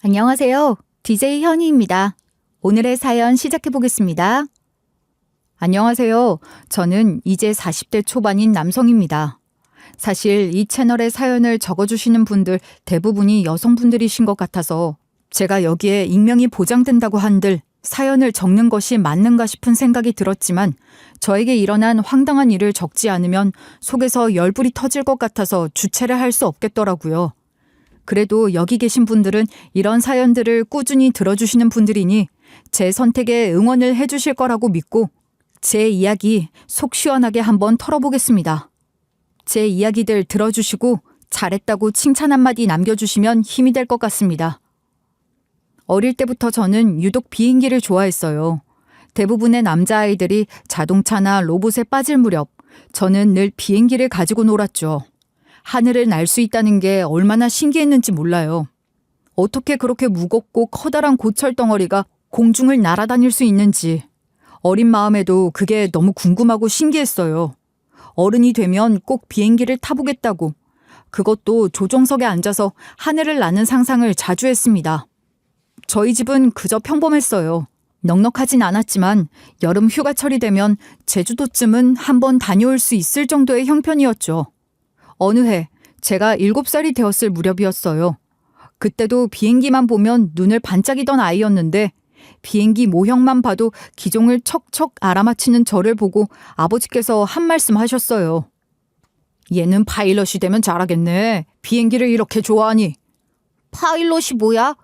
안녕하세요. DJ 현희입니다. 오늘의 사연 시작해 보겠습니다. 안녕하세요. 저는 이제 40대 초반인 남성입니다. 사실 이 채널에 사연을 적어주시는 분들 대부분이 여성분들이신 것 같아서 제가 여기에 익명이 보장된다고 한들 사연을 적는 것이 맞는가 싶은 생각이 들었지만 저에게 일어난 황당한 일을 적지 않으면 속에서 열불이 터질 것 같아서 주체를 할 수 없겠더라고요. 그래도 여기 계신 분들은 이런 사연들을 꾸준히 들어주시는 분들이니 제 선택에 응원을 해주실 거라고 믿고 제 이야기 속 시원하게 한번 털어보겠습니다. 제 이야기들 들어주시고 잘했다고 칭찬 한마디 남겨주시면 힘이 될 것 같습니다. 어릴 때부터 저는 유독 비행기를 좋아했어요. 대부분의 남자아이들이 자동차나 로봇에 빠질 무렵 저는 늘 비행기를 가지고 놀았죠. 하늘을 날 수 있다는 게 얼마나 신기했는지 몰라요. 어떻게 그렇게 무겁고 커다란 고철 덩어리가 공중을 날아다닐 수 있는지 어린 마음에도 그게 너무 궁금하고 신기했어요. 어른이 되면 꼭 비행기를 타보겠다고 그것도 조종석에 앉아서 하늘을 나는 상상을 자주 했습니다. 저희 집은 그저 평범했어요. 넉넉하진 않았지만 여름 휴가철이 되면 제주도쯤은 한번 다녀올 수 있을 정도의 형편이었죠. 어느 해 제가 7살이 되었을 무렵이었어요. 그때도 비행기만 보면 눈을 반짝이던 아이였는데 비행기 모형만 봐도 기종을 척척 알아맞히는 저를 보고 아버지께서 한 말씀 하셨어요. 얘는 파일럿이 되면 잘하겠네. 비행기를 이렇게 좋아하니. 파일럿이 뭐야?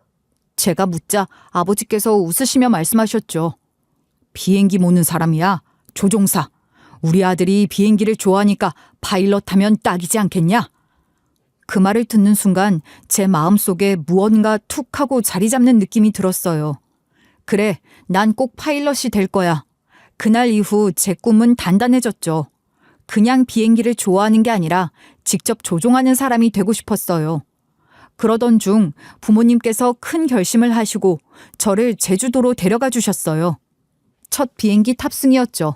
제가 묻자 아버지께서 웃으시며 말씀하셨죠. 비행기 모는 사람이야. 조종사. 우리 아들이 비행기를 좋아하니까 파일럿 하면 딱이지 않겠냐? 그 말을 듣는 순간 제 마음속에 무언가 툭 하고 자리 잡는 느낌이 들었어요. 그래, 난 꼭 파일럿이 될 거야. 그날 이후 제 꿈은 단단해졌죠. 그냥 비행기를 좋아하는 게 아니라 직접 조종하는 사람이 되고 싶었어요. 그러던 중 부모님께서 큰 결심을 하시고 저를 제주도로 데려가 주셨어요. 첫 비행기 탑승이었죠.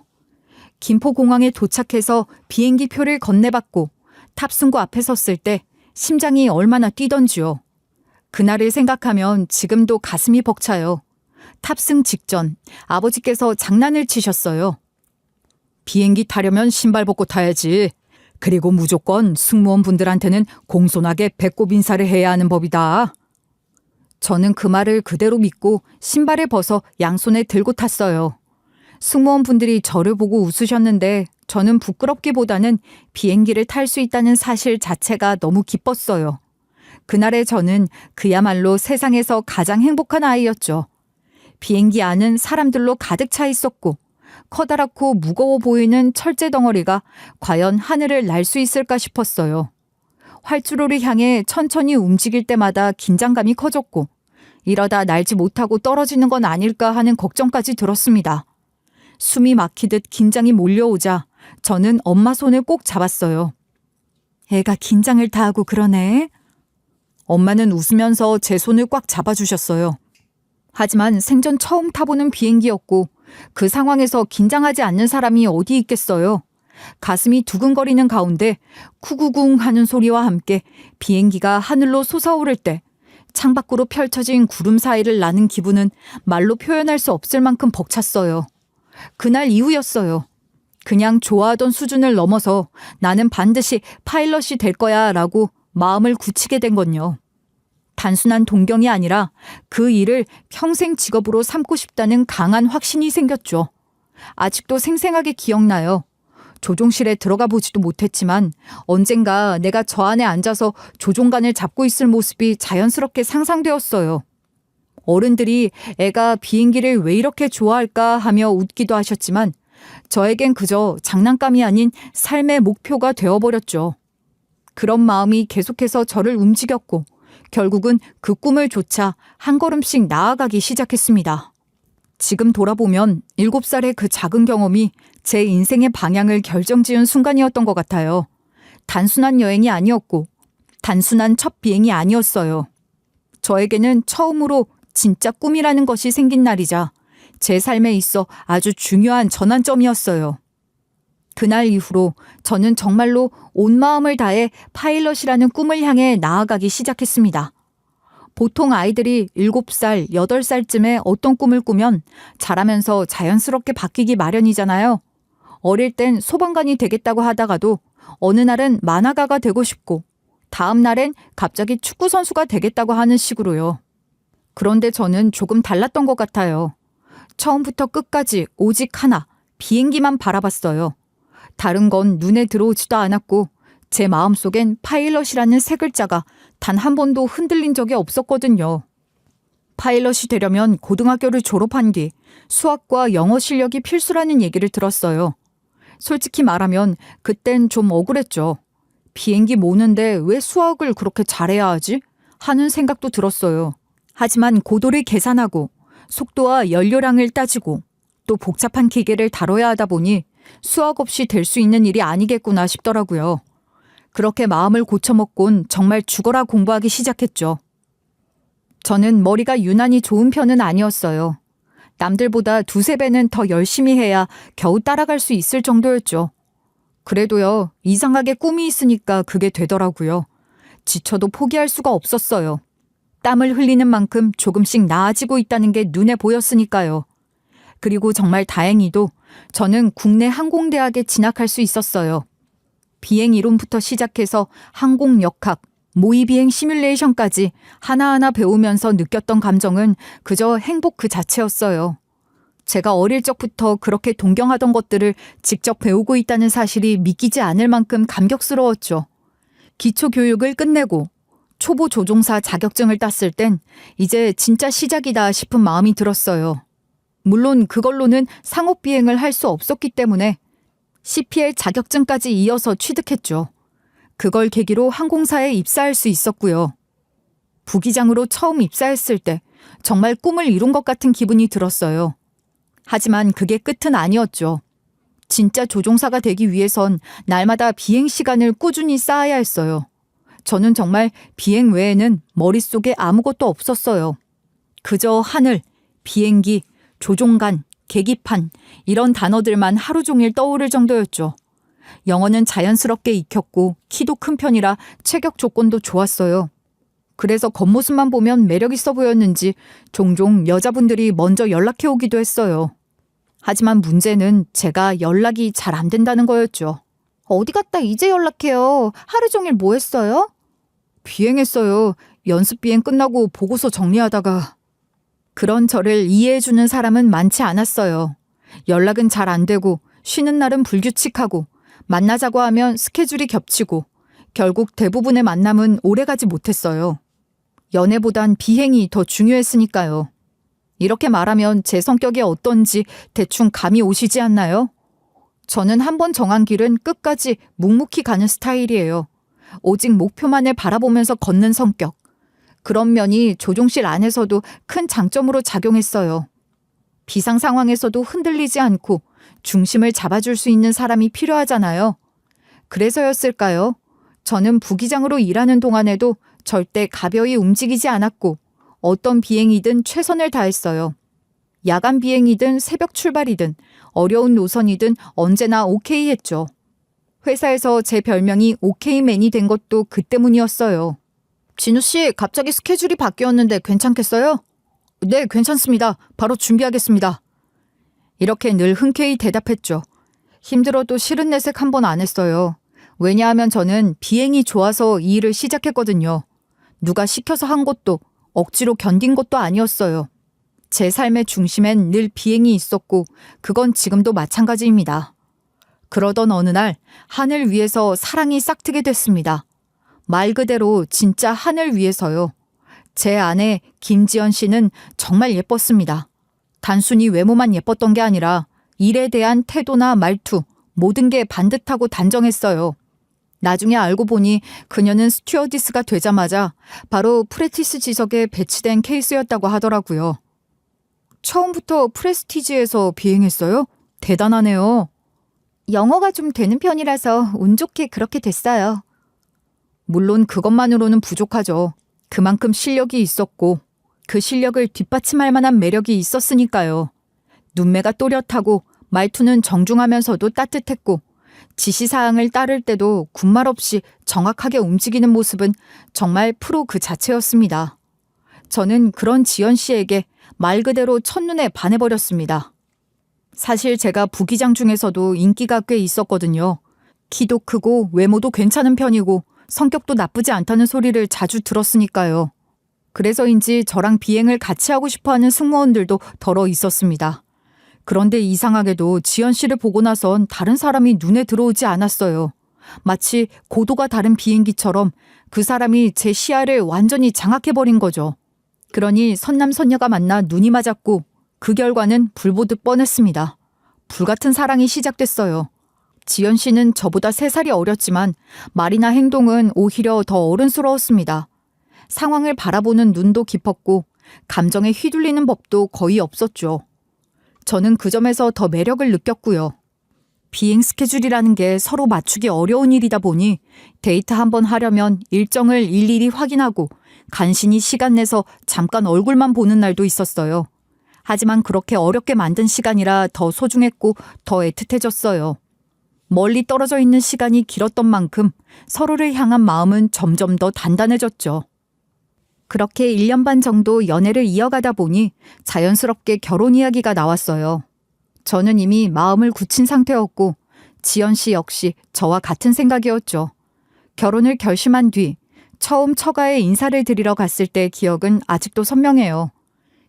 김포공항에 도착해서 비행기 표를 건네받고 탑승구 앞에 섰을 때 심장이 얼마나 뛰던지요. 그날을 생각하면 지금도 가슴이 벅차요. 탑승 직전 아버지께서 장난을 치셨어요. 비행기 타려면 신발 벗고 타야지. 그리고 무조건 승무원분들한테는 공손하게 배꼽 인사를 해야 하는 법이다. 저는 그 말을 그대로 믿고 신발을 벗어 양손에 들고 탔어요. 승무원분들이 저를 보고 웃으셨는데 저는 부끄럽기보다는 비행기를 탈 수 있다는 사실 자체가 너무 기뻤어요. 그날의 저는 그야말로 세상에서 가장 행복한 아이였죠. 비행기 안은 사람들로 가득 차 있었고 커다랗고 무거워 보이는 철제 덩어리가 과연 하늘을 날 수 있을까 싶었어요. 활주로를 향해 천천히 움직일 때마다 긴장감이 커졌고 이러다 날지 못하고 떨어지는 건 아닐까 하는 걱정까지 들었습니다. 숨이 막히듯 긴장이 몰려오자 저는 엄마 손을 꼭 잡았어요. 애가 긴장을 다 하고 그러네. 엄마는 웃으면서 제 손을 꽉 잡아주셨어요. 하지만 생전 처음 타보는 비행기였고 그 상황에서 긴장하지 않는 사람이 어디 있겠어요. 가슴이 두근거리는 가운데 쿠구궁 하는 소리와 함께 비행기가 하늘로 솟아오를 때 창밖으로 펼쳐진 구름 사이를 나는 기분은 말로 표현할 수 없을 만큼 벅찼어요. 그날 이후였어요. 그냥 좋아하던 수준을 넘어서 나는 반드시 파일럿이 될 거야 라고 마음을 굳히게 된 건요. 단순한 동경이 아니라 그 일을 평생 직업으로 삼고 싶다는 강한 확신이 생겼죠. 아직도 생생하게 기억나요. 조종실에 들어가 보지도 못했지만 언젠가 내가 저 안에 앉아서 조종관을 잡고 있을 모습이 자연스럽게 상상되었어요. 어른들이 애가 비행기를 왜 이렇게 좋아할까 하며 웃기도 하셨지만 저에겐 그저 장난감이 아닌 삶의 목표가 되어버렸죠. 그런 마음이 계속해서 저를 움직였고 결국은 그 꿈을 좇아 한 걸음씩 나아가기 시작했습니다. 지금 돌아보면 7살의 그 작은 경험이 제 인생의 방향을 결정지은 순간이었던 것 같아요. 단순한 여행이 아니었고 단순한 첫 비행이 아니었어요. 저에게는 처음으로 진짜 꿈이라는 것이 생긴 날이자 제 삶에 있어 아주 중요한 전환점이었어요. 그날 이후로 저는 정말로 온 마음을 다해 파일럿이라는 꿈을 향해 나아가기 시작했습니다. 보통 아이들이 7살, 8살쯤에 어떤 꿈을 꾸면 자라면서 자연스럽게 바뀌기 마련이잖아요. 어릴 땐 소방관이 되겠다고 하다가도 어느 날은 만화가가 되고 싶고 다음 날엔 갑자기 축구선수가 되겠다고 하는 식으로요. 그런데 저는 조금 달랐던 것 같아요. 처음부터 끝까지 오직 하나, 비행기만 바라봤어요. 다른 건 눈에 들어오지도 않았고 제 마음속엔 파일럿이라는 세 글자가 단 한 번도 흔들린 적이 없었거든요. 파일럿이 되려면 고등학교를 졸업한 뒤 수학과 영어 실력이 필수라는 얘기를 들었어요. 솔직히 말하면 그땐 좀 억울했죠. 비행기 모는데 왜 수학을 그렇게 잘해야 하지? 하는 생각도 들었어요. 하지만 고도를 계산하고 속도와 연료량을 따지고 또 복잡한 기계를 다뤄야 하다 보니 수학 없이 될 수 있는 일이 아니겠구나 싶더라고요. 그렇게 마음을 고쳐먹곤 정말 죽어라 공부하기 시작했죠. 저는 머리가 유난히 좋은 편은 아니었어요. 남들보다 2~3배는 더 열심히 해야 겨우 따라갈 수 있을 정도였죠. 그래도요, 이상하게 꿈이 있으니까 그게 되더라고요. 지쳐도 포기할 수가 없었어요. 땀을 흘리는 만큼 조금씩 나아지고 있다는 게 눈에 보였으니까요. 그리고 정말 다행히도 저는 국내 항공대학에 진학할 수 있었어요. 비행 이론부터 시작해서 항공 역학, 모의비행 시뮬레이션까지 하나하나 배우면서 느꼈던 감정은 그저 행복 그 자체였어요. 제가 어릴 적부터 그렇게 동경하던 것들을 직접 배우고 있다는 사실이 믿기지 않을 만큼 감격스러웠죠. 기초교육을 끝내고 초보 조종사 자격증을 땄을 땐 이제 진짜 시작이다 싶은 마음이 들었어요. 물론 그걸로는 상업비행을 할 수 없었기 때문에 CPL 자격증까지 이어서 취득했죠. 그걸 계기로 항공사에 입사할 수 있었고요. 부기장으로 처음 입사했을 때 정말 꿈을 이룬 것 같은 기분이 들었어요. 하지만 그게 끝은 아니었죠. 진짜 조종사가 되기 위해선 날마다 비행 시간을 꾸준히 쌓아야 했어요. 저는 정말 비행 외에는 머릿속에 아무것도 없었어요. 그저 하늘, 비행기, 조종관, 계기판 이런 단어들만 하루 종일 떠오를 정도였죠. 영어는 자연스럽게 익혔고 키도 큰 편이라 체격 조건도 좋았어요. 그래서 겉모습만 보면 매력 있어 보였는지 종종 여자분들이 먼저 연락해 오기도 했어요. 하지만 문제는 제가 연락이 잘 안 된다는 거였죠. 어디 갔다 이제 연락해요. 하루 종일 뭐 했어요? 비행했어요. 연습 비행 끝나고 보고서 정리하다가. 그런 저를 이해해주는 사람은 많지 않았어요. 연락은 잘 안 되고 쉬는 날은 불규칙하고 만나자고 하면 스케줄이 겹치고 결국 대부분의 만남은 오래가지 못했어요. 연애보단 비행이 더 중요했으니까요. 이렇게 말하면 제 성격이 어떤지 대충 감이 오시지 않나요? 저는 한번 정한 길은 끝까지 묵묵히 가는 스타일이에요. 오직 목표만을 바라보면서 걷는 성격. 그런 면이 조종실 안에서도 큰 장점으로 작용했어요. 비상 상황에서도 흔들리지 않고 중심을 잡아줄 수 있는 사람이 필요하잖아요. 그래서였을까요? 저는 부기장으로 일하는 동안에도 절대 가벼이 움직이지 않았고 어떤 비행이든 최선을 다했어요. 야간 비행이든 새벽 출발이든 어려운 노선이든 언제나 오케이 했죠. 회사에서 제 별명이 오케이맨이 된 것도 그 때문이었어요. 진우 씨, 갑자기 스케줄이 바뀌었는데 괜찮겠어요? 네, 괜찮습니다. 바로 준비하겠습니다. 이렇게 늘 흔쾌히 대답했죠. 힘들어도 싫은 내색 한 번 안 했어요. 왜냐하면 저는 비행이 좋아서 이 일을 시작했거든요. 누가 시켜서 한 것도 억지로 견딘 것도 아니었어요. 제 삶의 중심엔 늘 비행이 있었고 그건 지금도 마찬가지입니다. 그러던 어느 날 하늘 위에서 사랑이 싹트게 됐습니다. 말 그대로 진짜 하늘 위에서요. 제 아내 김지연 씨는 정말 예뻤습니다. 단순히 외모만 예뻤던 게 아니라 일에 대한 태도나 말투, 모든 게 반듯하고 단정했어요. 나중에 알고 보니 그녀는 스튜어디스가 되자마자 바로 프레티스 지석에 배치된 케이스였다고 하더라고요. 처음부터 프레스티지에서 비행했어요? 대단하네요. 영어가 좀 되는 편이라서 운 좋게 그렇게 됐어요. 물론 그것만으로는 부족하죠. 그만큼 실력이 있었고 그 실력을 뒷받침할 만한 매력이 있었으니까요. 눈매가 또렷하고 말투는 정중하면서도 따뜻했고 지시사항을 따를 때도 군말 없이 정확하게 움직이는 모습은 정말 프로 그 자체였습니다. 저는 그런 지연 씨에게 말 그대로 첫눈에 반해버렸습니다. 사실 제가 부기장 중에서도 인기가 꽤 있었거든요. 키도 크고 외모도 괜찮은 편이고 성격도 나쁘지 않다는 소리를 자주 들었으니까요. 그래서인지 저랑 비행을 같이 하고 싶어하는 승무원들도 덜어 있었습니다. 그런데 이상하게도 지연 씨를 보고 나선 다른 사람이 눈에 들어오지 않았어요. 마치 고도가 다른 비행기처럼 그 사람이 제 시야를 완전히 장악해버린 거죠. 그러니 선남선녀가 만나 눈이 맞았고 그 결과는 불보듯 뻔했습니다. 불같은 사랑이 시작됐어요. 지연 씨는 저보다 3살이 어렸지만 말이나 행동은 오히려 더 어른스러웠습니다. 상황을 바라보는 눈도 깊었고 감정에 휘둘리는 법도 거의 없었죠. 저는 그 점에서 더 매력을 느꼈고요. 비행 스케줄이라는 게 서로 맞추기 어려운 일이다 보니 데이트 한번 하려면 일정을 일일이 확인하고 간신히 시간 내서 잠깐 얼굴만 보는 날도 있었어요. 하지만 그렇게 어렵게 만든 시간이라 더 소중했고 더 애틋해졌어요. 멀리 떨어져 있는 시간이 길었던 만큼 서로를 향한 마음은 점점 더 단단해졌죠. 그렇게 1년 반 정도 연애를 이어가다 보니 자연스럽게 결혼 이야기가 나왔어요. 저는 이미 마음을 굳힌 상태였고 지연 씨 역시 저와 같은 생각이었죠. 결혼을 결심한 뒤 처음 처가에 인사를 드리러 갔을 때 기억은 아직도 선명해요.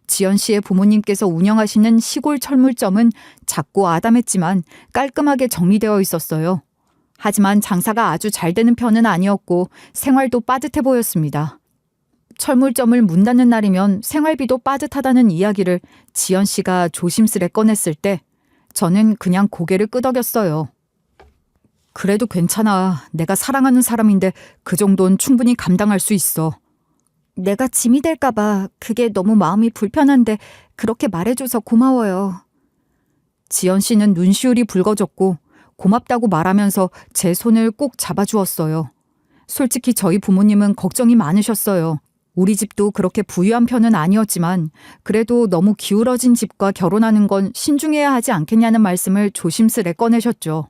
지연 씨의 부모님께서 운영하시는 시골 철물점은 작고 아담했지만 깔끔하게 정리되어 있었어요. 하지만 장사가 아주 잘 되는 편은 아니었고 생활도 빠듯해 보였습니다. 철물점을 문 닫는 날이면 생활비도 빠듯하다는 이야기를 지연 씨가 조심스레 꺼냈을 때 저는 그냥 고개를 끄덕였어요. 그래도 괜찮아. 내가 사랑하는 사람인데 그 정도는 충분히 감당할 수 있어. 내가 짐이 될까봐 그게 너무 마음이 불편한데 그렇게 말해줘서 고마워요. 지연 씨는 눈시울이 붉어졌고 고맙다고 말하면서 제 손을 꼭 잡아주었어요. 솔직히 저희 부모님은 걱정이 많으셨어요. 우리 집도 그렇게 부유한 편은 아니었지만 그래도 너무 기울어진 집과 결혼하는 건 신중해야 하지 않겠냐는 말씀을 조심스레 꺼내셨죠.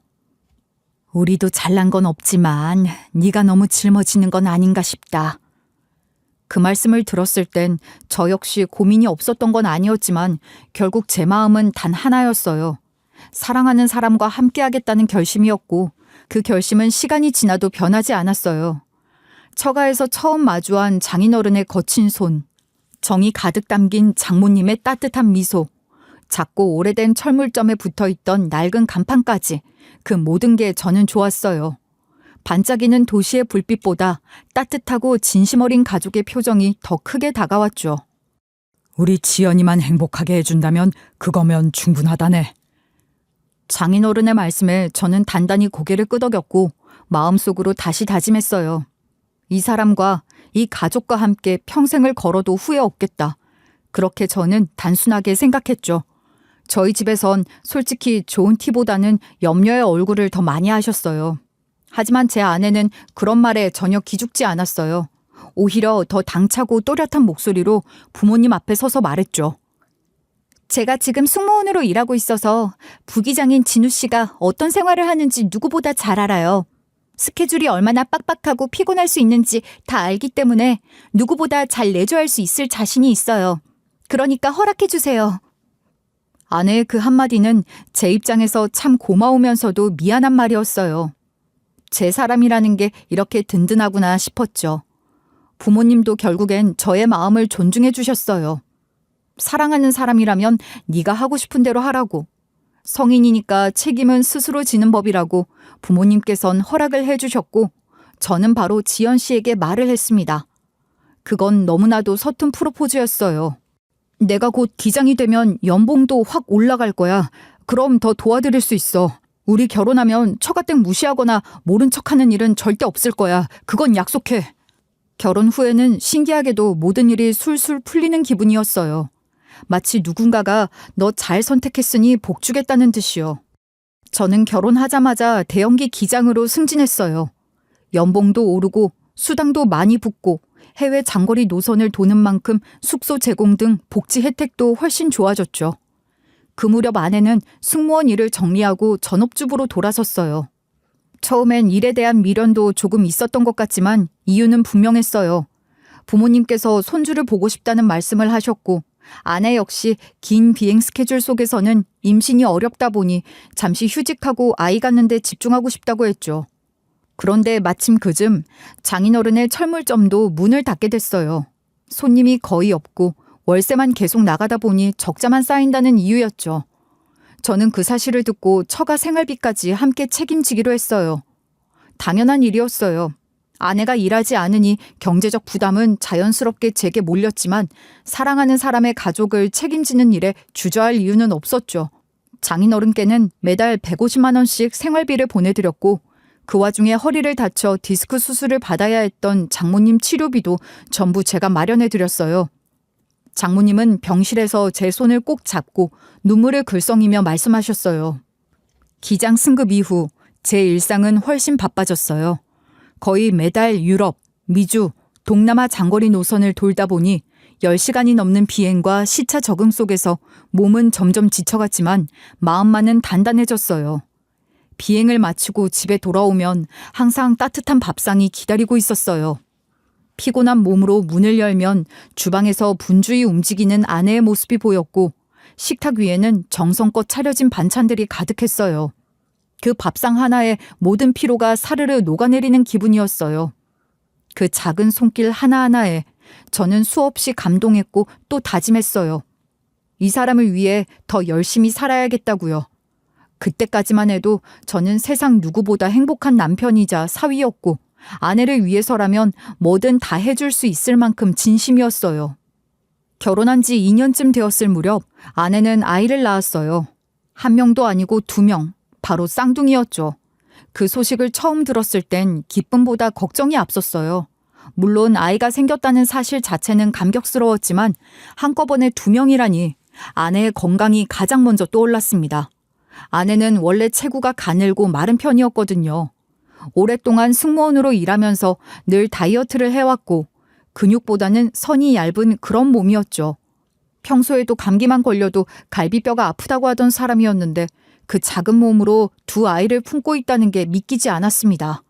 우리도 잘난 건 없지만 네가 너무 짊어지는 건 아닌가 싶다. 그 말씀을 들었을 땐 저 역시 고민이 없었던 건 아니었지만 결국 제 마음은 단 하나였어요. 사랑하는 사람과 함께하겠다는 결심이었고 그 결심은 시간이 지나도 변하지 않았어요. 처가에서 처음 마주한 장인어른의 거친 손, 정이 가득 담긴 장모님의 따뜻한 미소, 작고 오래된 철물점에 붙어있던 낡은 간판까지 그 모든 게 저는 좋았어요. 반짝이는 도시의 불빛보다 따뜻하고 진심 어린 가족의 표정이 더 크게 다가왔죠. 우리 지연이만 행복하게 해준다면 그거면 충분하다네. 장인어른의 말씀에 저는 단단히 고개를 끄덕였고 마음속으로 다시 다짐했어요. 이 사람과 이 가족과 함께 평생을 걸어도 후회 없겠다. 그렇게 저는 단순하게 생각했죠. 저희 집에선 솔직히 좋은 티보다는 염려의 얼굴을 더 많이 하셨어요. 하지만 제 아내는 그런 말에 전혀 기죽지 않았어요. 오히려 더 당차고 또렷한 목소리로 부모님 앞에 서서 말했죠. 제가 지금 승무원으로 일하고 있어서 부기장인 진우 씨가 어떤 생활을 하는지 누구보다 잘 알아요. 스케줄이 얼마나 빡빡하고 피곤할 수 있는지 다 알기 때문에 누구보다 잘 내조할 수 있을 자신이 있어요. 그러니까 허락해 주세요. 아내의 그 한마디는 제 입장에서 참 고마우면서도 미안한 말이었어요. 제 사람이라는 게 이렇게 든든하구나 싶었죠. 부모님도 결국엔 저의 마음을 존중해 주셨어요. 사랑하는 사람이라면 네가 하고 싶은 대로 하라고. 성인이니까 책임은 스스로 지는 법이라고 부모님께선 허락을 해주셨고 저는 바로 지연 씨에게 말을 했습니다. 그건 너무나도 서툰 프로포즈였어요. 내가 곧 기장이 되면 연봉도 확 올라갈 거야. 그럼 더 도와드릴 수 있어. 우리 결혼하면 처가댁 무시하거나 모른 척하는 일은 절대 없을 거야. 그건 약속해. 결혼 후에는 신기하게도 모든 일이 술술 풀리는 기분이었어요. 마치 누군가가 너 잘 선택했으니 복 주겠다는 듯이요. 저는 결혼하자마자 대형기 기장으로 승진했어요. 연봉도 오르고 수당도 많이 붙고 해외 장거리 노선을 도는 만큼 숙소 제공 등 복지 혜택도 훨씬 좋아졌죠. 그 무렵 아내는 승무원 일을 정리하고 전업주부로 돌아섰어요. 처음엔 일에 대한 미련도 조금 있었던 것 같지만 이유는 분명했어요. 부모님께서 손주를 보고 싶다는 말씀을 하셨고 아내 역시 긴 비행 스케줄 속에서는 임신이 어렵다 보니 잠시 휴직하고 아이 갖는 데 집중하고 싶다고 했죠. 그런데 마침 그즘 장인어른의 철물점도 문을 닫게 됐어요. 손님이 거의 없고 월세만 계속 나가다 보니 적자만 쌓인다는 이유였죠. 저는 그 사실을 듣고 처가 생활비까지 함께 책임지기로 했어요. 당연한 일이었어요. 아내가 일하지 않으니 경제적 부담은 자연스럽게 제게 몰렸지만 사랑하는 사람의 가족을 책임지는 일에 주저할 이유는 없었죠. 장인어른께는 매달 150만 원씩 생활비를 보내드렸고 그 와중에 허리를 다쳐 디스크 수술을 받아야 했던 장모님 치료비도 전부 제가 마련해드렸어요. 장모님은 병실에서 제 손을 꼭 잡고 눈물을 글썽이며 말씀하셨어요. 기장 승급 이후 제 일상은 훨씬 바빠졌어요. 거의 매달 유럽, 미주, 동남아 장거리 노선을 돌다 보니 10시간이 넘는 비행과 시차 적응 속에서 몸은 점점 지쳐갔지만 마음만은 단단해졌어요. 비행을 마치고 집에 돌아오면 항상 따뜻한 밥상이 기다리고 있었어요. 피곤한 몸으로 문을 열면 주방에서 분주히 움직이는 아내의 모습이 보였고 식탁 위에는 정성껏 차려진 반찬들이 가득했어요. 그 밥상 하나에 모든 피로가 사르르 녹아내리는 기분이었어요. 그 작은 손길 하나하나에 저는 수없이 감동했고 또 다짐했어요. 이 사람을 위해 더 열심히 살아야겠다고요. 그때까지만 해도 저는 세상 누구보다 행복한 남편이자 사위였고 아내를 위해서라면 뭐든 다 해줄 수 있을 만큼 진심이었어요. 결혼한 지 2년쯤 되었을 무렵 아내는 아이를 낳았어요. 1명도 아니고 2명. 바로 쌍둥이였죠. 그 소식을 처음 들었을 땐 기쁨보다 걱정이 앞섰어요. 물론 아이가 생겼다는 사실 자체는 감격스러웠지만 한꺼번에 2명이라니 아내의 건강이 가장 먼저 떠올랐습니다. 아내는 원래 체구가 가늘고 마른 편이었거든요. 오랫동안 승무원으로 일하면서 늘 다이어트를 해왔고 근육보다는 선이 얇은 그런 몸이었죠. 평소에도 감기만 걸려도 갈비뼈가 아프다고 하던 사람이었는데 그 작은 몸으로 2 아이를 품고 있다는 게 믿기지 않았습니다.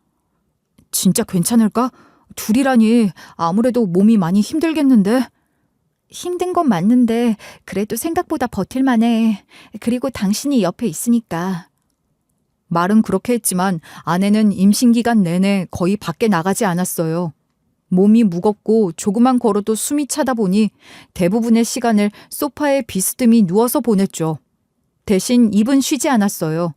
진짜 괜찮을까? 둘이라니 아무래도 몸이 많이 힘들겠는데? 힘든 건 맞는데 그래도 생각보다 버틸만해. 그리고 당신이 옆에 있으니까. 말은 그렇게 했지만 아내는 임신 기간 내내 거의 밖에 나가지 않았어요. 몸이 무겁고 조금만 걸어도 숨이 차다 보니 대부분의 시간을 소파에 비스듬히 누워서 보냈죠. 대신 입은 쉬지 않았어요.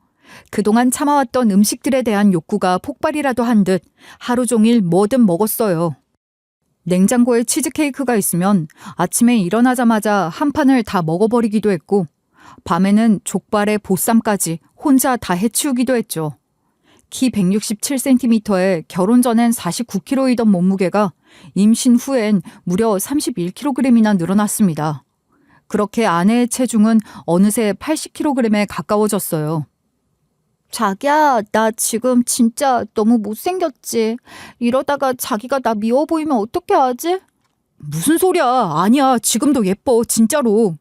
그동안 참아왔던 음식들에 대한 욕구가 폭발이라도 한 듯 하루 종일 뭐든 먹었어요. 냉장고에 치즈케이크가 있으면 아침에 일어나자마자 한 판을 다 먹어버리기도 했고 밤에는 족발에 보쌈까지 혼자 다 해치우기도 했죠. 키 167cm에 결혼 전엔 49kg이던 몸무게가 임신 후엔 무려 31kg이나 늘어났습니다. 그렇게 아내의 체중은 어느새 80kg에 가까워졌어요. 자기야, 나 지금 진짜 너무 못생겼지. 이러다가 자기가 나 미워 보이면 어떻게 하지? 무슨 소리야. 아니야. 지금도 예뻐. 진짜로.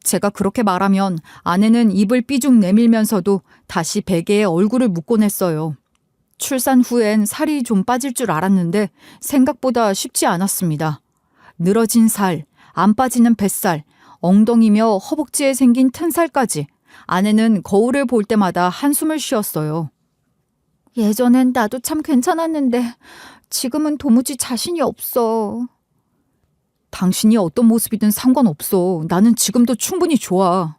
제가 그렇게 말하면 아내는 입을 삐죽 내밀면서도 다시 베개에 얼굴을 묻곤 했어요. 출산 후엔 살이 좀 빠질 줄 알았는데 생각보다 쉽지 않았습니다. 늘어진 살, 안 빠지는 뱃살, 엉덩이며 허벅지에 생긴 튼살까지 아내는 거울을 볼 때마다 한숨을 쉬었어요. 예전엔 나도 참 괜찮았는데 지금은 도무지 자신이 없어. 당신이 어떤 모습이든 상관없어. 나는 지금도 충분히 좋아.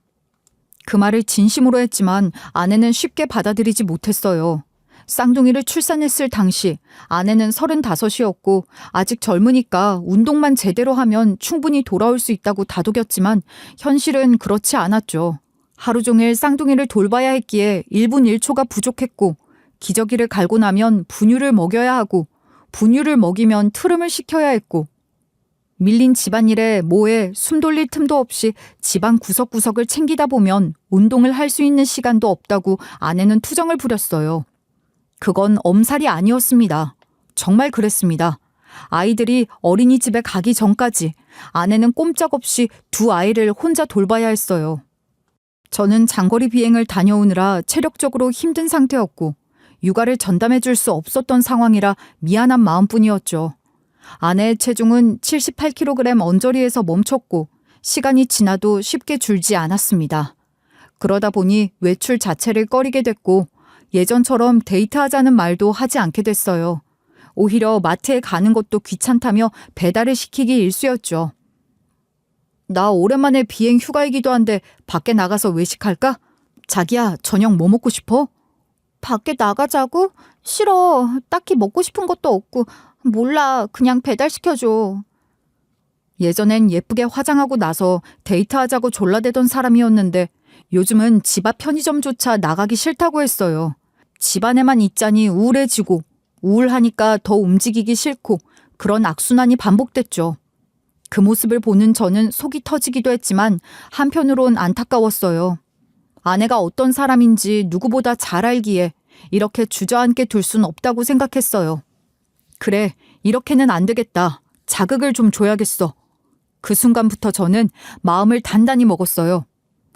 그 말을 진심으로 했지만 아내는 쉽게 받아들이지 못했어요. 쌍둥이를 출산했을 당시 아내는 35이었고 아직 젊으니까 운동만 제대로 하면 충분히 돌아올 수 있다고 다독였지만 현실은 그렇지 않았죠. 하루 종일 쌍둥이를 돌봐야 했기에 1분 1초가 부족했고 기저귀를 갈고 나면 분유를 먹여야 하고 분유를 먹이면 트름을 시켜야 했고 밀린 집안일에 뭐에 숨 돌릴 틈도 없이 집안 구석구석을 챙기다 보면 운동을 할 수 있는 시간도 없다고 아내는 투정을 부렸어요. 그건 엄살이 아니었습니다. 정말 그랬습니다. 아이들이 어린이집에 가기 전까지 아내는 꼼짝없이 2 아이를 혼자 돌봐야 했어요. 저는 장거리 비행을 다녀오느라 체력적으로 힘든 상태였고 육아를 전담해 줄 수 없었던 상황이라 미안한 마음뿐이었죠. 아내의 체중은 78kg 언저리에서 멈췄고 시간이 지나도 쉽게 줄지 않았습니다. 그러다 보니 외출 자체를 꺼리게 됐고 예전처럼 데이트하자는 말도 하지 않게 됐어요. 오히려 마트에 가는 것도 귀찮다며 배달을 시키기 일쑤였죠. 나 오랜만에 비행 휴가이기도 한데 밖에 나가서 외식할까? 자기야, 저녁 뭐 먹고 싶어? 밖에 나가자고? 싫어. 딱히 먹고 싶은 것도 없고. 몰라. 그냥 배달시켜줘. 예전엔 예쁘게 화장하고 나서 데이트하자고 졸라대던 사람이었는데 요즘은 집 앞 편의점조차 나가기 싫다고 했어요. 집 안에만 있자니 우울해지고 우울하니까 더 움직이기 싫고 그런 악순환이 반복됐죠. 그 모습을 보는 저는 속이 터지기도 했지만 한편으론 안타까웠어요. 아내가 어떤 사람인지 누구보다 잘 알기에 이렇게 주저앉게 둘 순 없다고 생각했어요. 그래, 이렇게는 안 되겠다. 자극을 좀 줘야겠어. 그 순간부터 저는 마음을 단단히 먹었어요.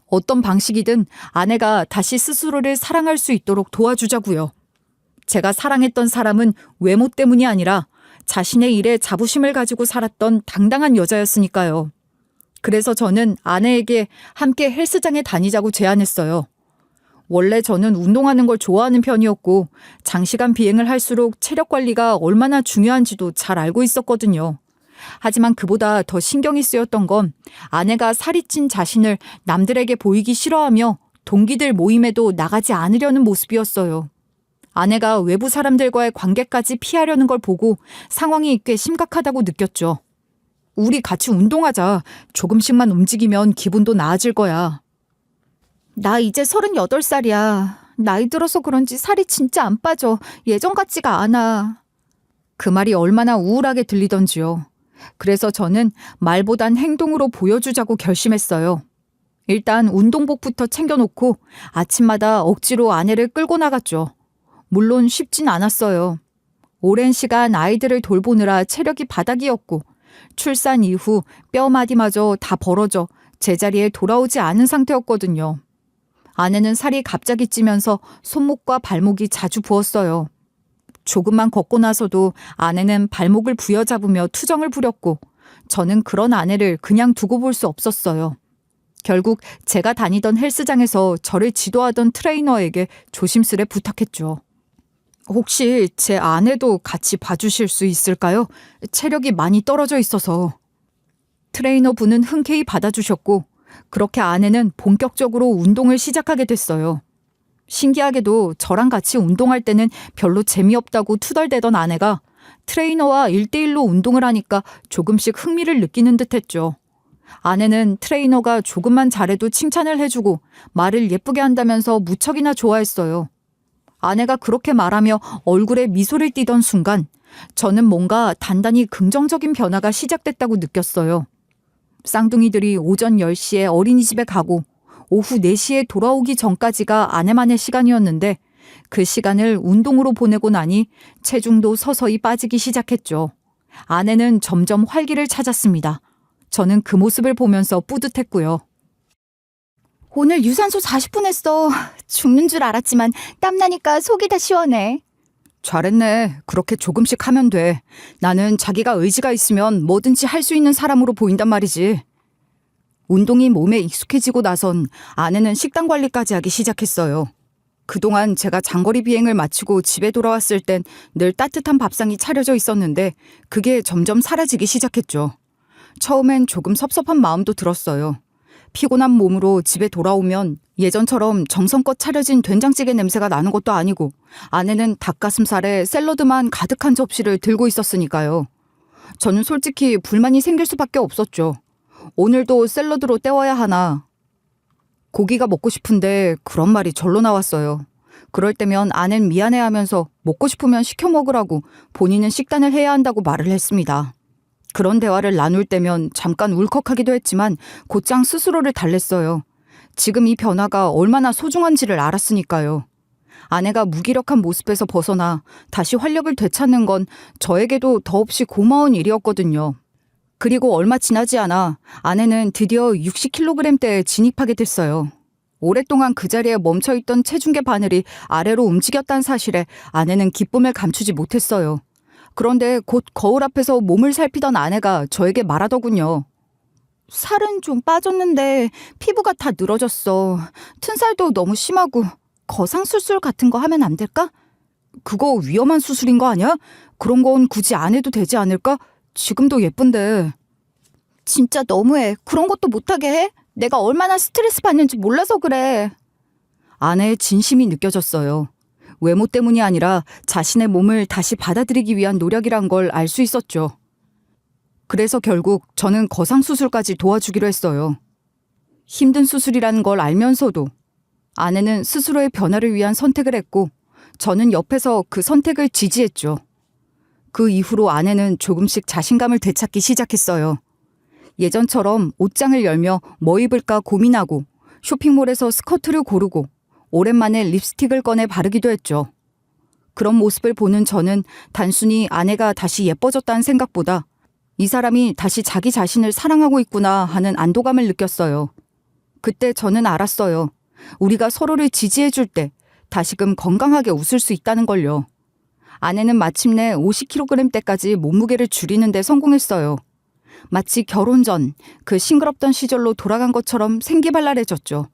어떤 방식이든 아내가 다시 스스로를 사랑할 수 있도록 도와주자고요. 제가 사랑했던 사람은 외모 때문이 아니라 자신의 일에 자부심을 가지고 살았던 당당한 여자였으니까요. 그래서 저는 아내에게 함께 헬스장에 다니자고 제안했어요. 원래 저는 운동하는 걸 좋아하는 편이었고 장시간 비행을 할수록 체력 관리가 얼마나 중요한지도 잘 알고 있었거든요. 하지만 그보다 더 신경이 쓰였던 건 아내가 살이 찐 자신을 남들에게 보이기 싫어하며 동기들 모임에도 나가지 않으려는 모습이었어요. 아내가 외부 사람들과의 관계까지 피하려는 걸 보고 상황이 꽤 심각하다고 느꼈죠. 우리 같이 운동하자. 조금씩만 움직이면 기분도 나아질 거야. 나 이제 38살이야. 나이 들어서 그런지 살이 진짜 안 빠져. 예전 같지가 않아. 그 말이 얼마나 우울하게 들리던지요. 그래서 저는 말보단 행동으로 보여주자고 결심했어요. 일단 운동복부터 챙겨놓고 아침마다 억지로 아내를 끌고 나갔죠. 물론 쉽진 않았어요. 오랜 시간 아이들을 돌보느라 체력이 바닥이었고 출산 이후 뼈마디마저 다 벌어져 제자리에 돌아오지 않은 상태였거든요. 아내는 살이 갑자기 찌면서 손목과 발목이 자주 부었어요. 조금만 걷고 나서도 아내는 발목을 부여잡으며 투정을 부렸고 저는 그런 아내를 그냥 두고 볼 수 없었어요. 결국 제가 다니던 헬스장에서 저를 지도하던 트레이너에게 조심스레 부탁했죠. 혹시 제 아내도 같이 봐주실 수 있을까요? 체력이 많이 떨어져 있어서. 트레이너 분은 흔쾌히 받아주셨고 그렇게 아내는 본격적으로 운동을 시작하게 됐어요. 신기하게도 저랑 같이 운동할 때는 별로 재미없다고 투덜대던 아내가 트레이너와 1대1로 운동을 하니까 조금씩 흥미를 느끼는 듯했죠. 아내는 트레이너가 조금만 잘해도 칭찬을 해주고 말을 예쁘게 한다면서 무척이나 좋아했어요. 아내가 그렇게 말하며 얼굴에 미소를 띠던 순간 저는 뭔가 단단히 긍정적인 변화가 시작됐다고 느꼈어요. 쌍둥이들이 오전 10시에 어린이집에 가고 오후 4시에 돌아오기 전까지가 아내만의 시간이었는데 그 시간을 운동으로 보내고 나니 체중도 서서히 빠지기 시작했죠. 아내는 점점 활기를 찾았습니다. 저는 그 모습을 보면서 뿌듯했고요. 오늘 유산소 40분 했어. 죽는 줄 알았지만 땀나니까 속이 다 시원해. 잘했네. 그렇게 조금씩 하면 돼. 나는 자기가 의지가 있으면 뭐든지 할 수 있는 사람으로 보인단 말이지. 운동이 몸에 익숙해지고 나선 아내는 식단 관리까지 하기 시작했어요. 그동안 제가 장거리 비행을 마치고 집에 돌아왔을 땐 늘 따뜻한 밥상이 차려져 있었는데 그게 점점 사라지기 시작했죠. 처음엔 조금 섭섭한 마음도 들었어요. 피곤한 몸으로 집에 돌아오면 예전처럼 정성껏 차려진 된장찌개 냄새가 나는 것도 아니고 아내는 닭가슴살에 샐러드만 가득한 접시를 들고 있었으니까요. 저는 솔직히 불만이 생길 수밖에 없었죠. 오늘도 샐러드로 때워야 하나. 고기가 먹고 싶은데 그런 말이 절로 나왔어요. 그럴 때면 아내는 미안해하면서 먹고 싶으면 시켜 먹으라고 본인은 식단을 해야 한다고 말을 했습니다. 그런 대화를 나눌 때면 잠깐 울컥하기도 했지만 곧장 스스로를 달랬어요. 지금 이 변화가 얼마나 소중한지를 알았으니까요. 아내가 무기력한 모습에서 벗어나 다시 활력을 되찾는 건 저에게도 더없이 고마운 일이었거든요. 그리고 얼마 지나지 않아 아내는 드디어 60kg대에 진입하게 됐어요. 오랫동안 그 자리에 멈춰있던 체중계 바늘이 아래로 움직였다는 사실에 아내는 기쁨을 감추지 못했어요. 그런데 곧 거울 앞에서 몸을 살피던 아내가 저에게 말하더군요. 살은 좀 빠졌는데 피부가 다 늘어졌어. 튼살도 너무 심하고 거상수술 같은 거 하면 안 될까? 그거 위험한 수술인 거 아니야? 그런 건 굳이 안 해도 되지 않을까? 지금도 예쁜데. 진짜 너무해. 그런 것도 못하게 해? 내가 얼마나 스트레스 받는지 몰라서 그래. 아내의 진심이 느껴졌어요. 외모 때문이 아니라 자신의 몸을 다시 받아들이기 위한 노력이란 걸 알 수 있었죠. 그래서 결국 저는 거상수술까지 도와주기로 했어요. 힘든 수술이라는 걸 알면서도 아내는 스스로의 변화를 위한 선택을 했고 저는 옆에서 그 선택을 지지했죠. 그 이후로 아내는 조금씩 자신감을 되찾기 시작했어요. 예전처럼 옷장을 열며 뭐 입을까 고민하고 쇼핑몰에서 스커트를 고르고 오랜만에 립스틱을 꺼내 바르기도 했죠. 그런 모습을 보는 저는 단순히 아내가 다시 예뻐졌다는 생각보다 이 사람이 다시 자기 자신을 사랑하고 있구나 하는 안도감을 느꼈어요. 그때 저는 알았어요. 우리가 서로를 지지해줄 때 다시금 건강하게 웃을 수 있다는 걸요. 아내는 마침내 50kg대까지 몸무게를 줄이는 데 성공했어요. 마치 결혼 전 그 싱그럽던 시절로 돌아간 것처럼 생기발랄해졌죠.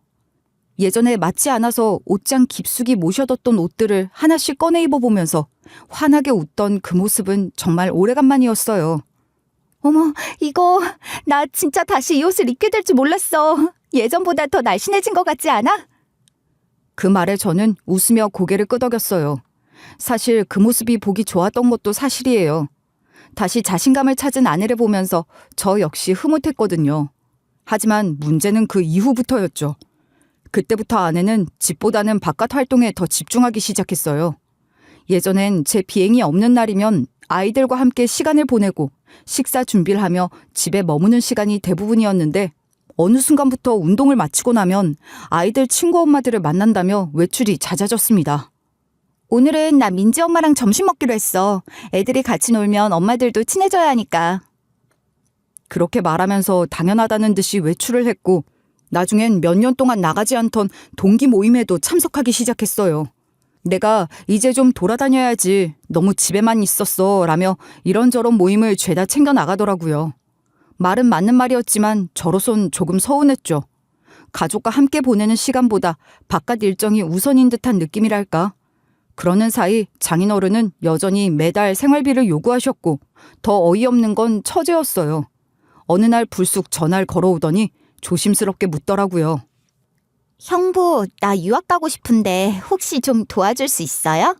예전에 맞지 않아서 옷장 깊숙이 모셔뒀던 옷들을 하나씩 꺼내 입어보면서 환하게 웃던 그 모습은 정말 오래간만이었어요. 어머, 이거 나 진짜 다시 이 옷을 입게 될 줄 몰랐어. 예전보다 더 날씬해진 것 같지 않아? 그 말에 저는 웃으며 고개를 끄덕였어요. 사실 그 모습이 보기 좋았던 것도 사실이에요. 다시 자신감을 찾은 아내를 보면서 저 역시 흐뭇했거든요. 하지만 문제는 그 이후부터였죠. 그때부터 아내는 집보다는 바깥 활동에 더 집중하기 시작했어요. 예전엔 제 비행이 없는 날이면 아이들과 함께 시간을 보내고 식사 준비를 하며 집에 머무는 시간이 대부분이었는데 어느 순간부터 운동을 마치고 나면 아이들 친구 엄마들을 만난다며 외출이 잦아졌습니다. 오늘은 나 민지 엄마랑 점심 먹기로 했어. 애들이 같이 놀면 엄마들도 친해져야 하니까. 그렇게 말하면서 당연하다는 듯이 외출을 했고 나중엔 몇 년 동안 나가지 않던 동기 모임에도 참석하기 시작했어요. 내가 이제 좀 돌아다녀야지. 너무 집에만 있었어. 라며 이런저런 모임을 죄다 챙겨 나가더라고요. 말은 맞는 말이었지만 저로선 조금 서운했죠. 가족과 함께 보내는 시간보다 바깥 일정이 우선인 듯한 느낌이랄까. 그러는 사이 장인어른은 여전히 매달 생활비를 요구하셨고 더 어이없는 건 처제였어요. 어느 날 불쑥 전화를 걸어오더니 조심스럽게 묻더라고요. 형부, 나 유학 가고 싶은데 혹시 좀 도와줄 수 있어요?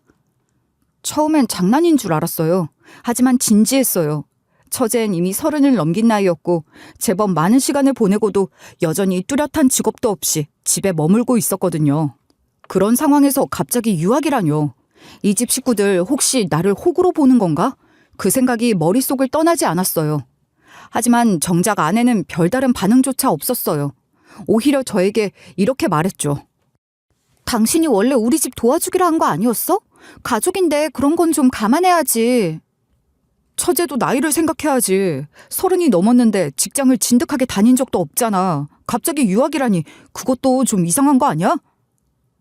처음엔 장난인 줄 알았어요. 하지만 진지했어요. 처제는 이미 30을 넘긴 나이였고 제법 많은 시간을 보내고도 여전히 뚜렷한 직업도 없이 집에 머물고 있었거든요. 그런 상황에서 갑자기 유학이라뇨. 이 집 식구들 혹시 나를 호구로 보는 건가? 그 생각이 머릿속을 떠나지 않았어요. 하지만 정작 아내는 별다른 반응조차 없었어요. 오히려 저에게 이렇게 말했죠. 당신이 원래 우리 집 도와주기로 한 거 아니었어? 가족인데 그런 건 좀 감안해야지. 처제도 나이를 생각해야지. 30이 넘었는데 직장을 진득하게 다닌 적도 없잖아. 갑자기 유학이라니 그것도 좀 이상한 거 아니야?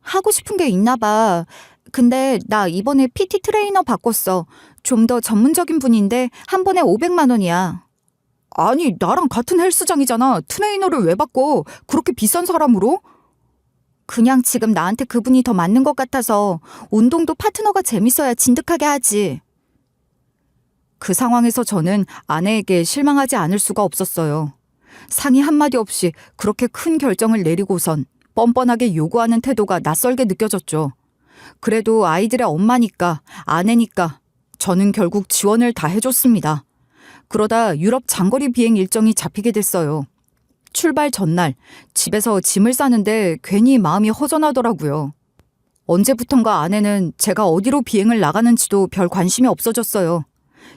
하고 싶은 게 있나 봐. 근데 나 이번에 PT 트레이너 바꿨어. 좀 더 전문적인 분인데 한 번에 500만 원이야. 아니, 나랑 같은 헬스장이잖아. 트레이너를 왜 바꿔? 그렇게 비싼 사람으로? 그냥 지금 나한테 그분이 더 맞는 것 같아서. 운동도 파트너가 재밌어야 진득하게 하지. 그 상황에서 저는 아내에게 실망하지 않을 수가 없었어요. 상의 한마디 없이 그렇게 큰 결정을 내리고선 뻔뻔하게 요구하는 태도가 낯설게 느껴졌죠. 그래도 아이들의 엄마니까, 아내니까 저는 결국 지원을 다 해줬습니다. 그러다 유럽 장거리 비행 일정이 잡히게 됐어요. 출발 전날 집에서 짐을 싸는데 괜히 마음이 허전하더라고요. 언제부턴가 아내는 제가 어디로 비행을 나가는지도 별 관심이 없어졌어요.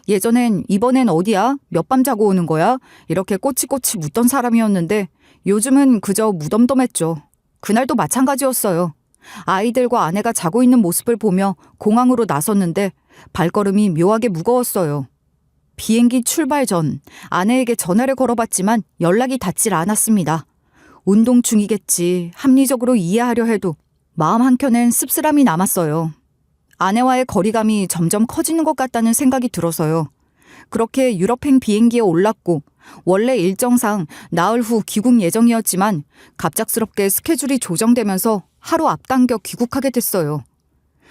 예전엔 이번엔 어디야? 몇 밤 자고 오는 거야? 이렇게 꼬치꼬치 묻던 사람이었는데 요즘은 그저 무덤덤했죠. 그날도 마찬가지였어요. 아이들과 아내가 자고 있는 모습을 보며 공항으로 나섰는데 발걸음이 묘하게 무거웠어요. 비행기 출발 전 아내에게 전화를 걸어봤지만 연락이 닿질 않았습니다. 운동 중이겠지 합리적으로 이해하려 해도 마음 한켠엔 씁쓸함이 남았어요. 아내와의 거리감이 점점 커지는 것 같다는 생각이 들어서요. 그렇게 유럽행 비행기에 올랐고 원래 일정상 나흘 후 귀국 예정이었지만 갑작스럽게 스케줄이 조정되면서 하루 앞당겨 귀국하게 됐어요.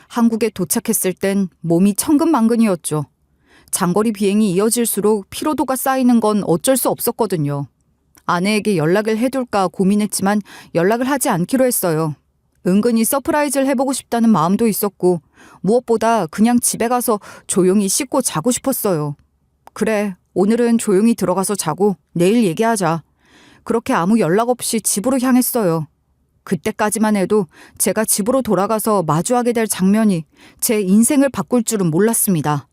한국에 도착했을 땐 몸이 천근만근이었죠. 장거리 비행이 이어질수록 피로도가 쌓이는 건 어쩔 수 없었거든요. 아내에게 연락을 해둘까 고민했지만 연락을 하지 않기로 했어요. 은근히 서프라이즈를 해보고 싶다는 마음도 있었고 무엇보다 그냥 집에 가서 조용히 씻고 자고 싶었어요. 그래, 오늘은 조용히 들어가서 자고 내일 얘기하자. 그렇게 아무 연락 없이 집으로 향했어요. 그때까지만 해도 제가 집으로 돌아가서 마주하게 될 장면이 제 인생을 바꿀 줄은 몰랐습니다.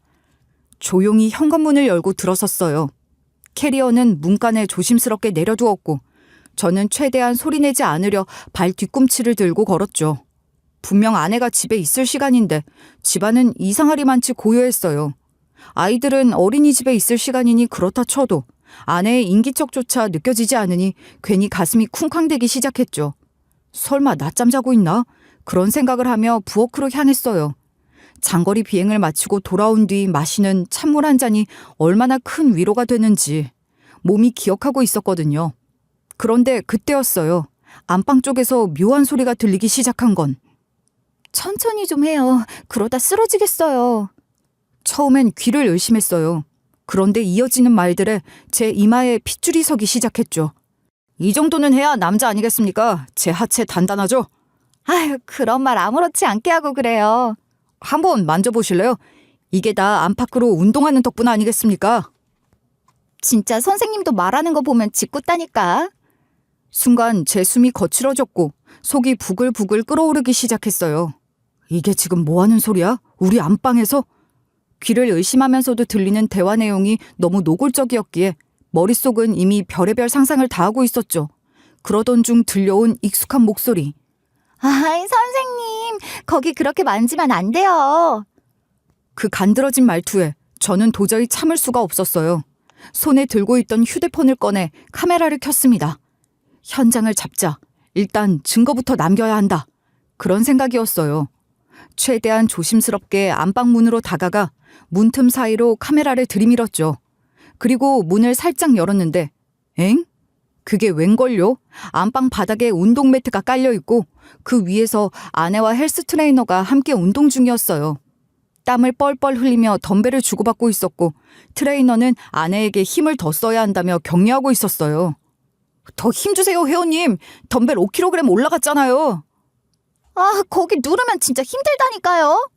조용히 현관문을 열고 들어섰어요. 캐리어는 문간에 조심스럽게 내려두었고 저는 최대한 소리내지 않으려 발 뒤꿈치를 들고 걸었죠. 분명 아내가 집에 있을 시간인데 집안은 이상하리만치 고요했어요. 아이들은 어린이집에 있을 시간이니 그렇다 쳐도 아내의 인기척조차 느껴지지 않으니 괜히 가슴이 쿵쾅대기 시작했죠. 설마 낮잠 자고 있나? 그런 생각을 하며 부엌으로 향했어요. 장거리 비행을 마치고 돌아온 뒤 마시는 찬물 한 잔이 얼마나 큰 위로가 되는지 몸이 기억하고 있었거든요. 그런데 그때였어요. 안방 쪽에서 묘한 소리가 들리기 시작한 건. 천천히 좀 해요. 그러다 쓰러지겠어요. 처음엔 귀를 의심했어요. 그런데 이어지는 말들에 제 이마에 핏줄이 서기 시작했죠. 이 정도는 해야 남자 아니겠습니까? 제 하체 단단하죠? 아유, 그런 말 아무렇지 않게 하고 그래요. 한번 만져보실래요? 이게 다 안팎으로 운동하는 덕분 아니겠습니까? 진짜 선생님도 말하는 거 보면 짓궂다니까. 순간 제 숨이 거칠어졌고 속이 부글부글 끓어오르기 시작했어요. 이게 지금 뭐 하는 소리야? 우리 안방에서? 귀를 의심하면서도 들리는 대화 내용이 너무 노골적이었기에 머릿속은 이미 별의별 상상을 다 하고 있었죠. 그러던 중 들려온 익숙한 목소리. 아이, 선생님, 거기 그렇게 만지면 안 돼요. 그 간드러진 말투에 저는 도저히 참을 수가 없었어요. 손에 들고 있던 휴대폰을 꺼내 카메라를 켰습니다. 현장을 잡자. 일단 증거부터 남겨야 한다. 그런 생각이었어요. 최대한 조심스럽게 안방문으로 다가가 문틈 사이로 카메라를 들이밀었죠. 그리고 문을 살짝 열었는데 엥? 그게 웬걸요? 안방 바닥에 운동 매트가 깔려있고 그 위에서 아내와 헬스 트레이너가 함께 운동 중이었어요. 땀을 뻘뻘 흘리며 덤벨을 주고받고 있었고 트레이너는 아내에게 힘을 더 써야 한다며 격려하고 있었어요. 더 힘주세요, 회원님. 덤벨 5kg 올라갔잖아요. 아, 거기 누르면 진짜 힘들다니까요.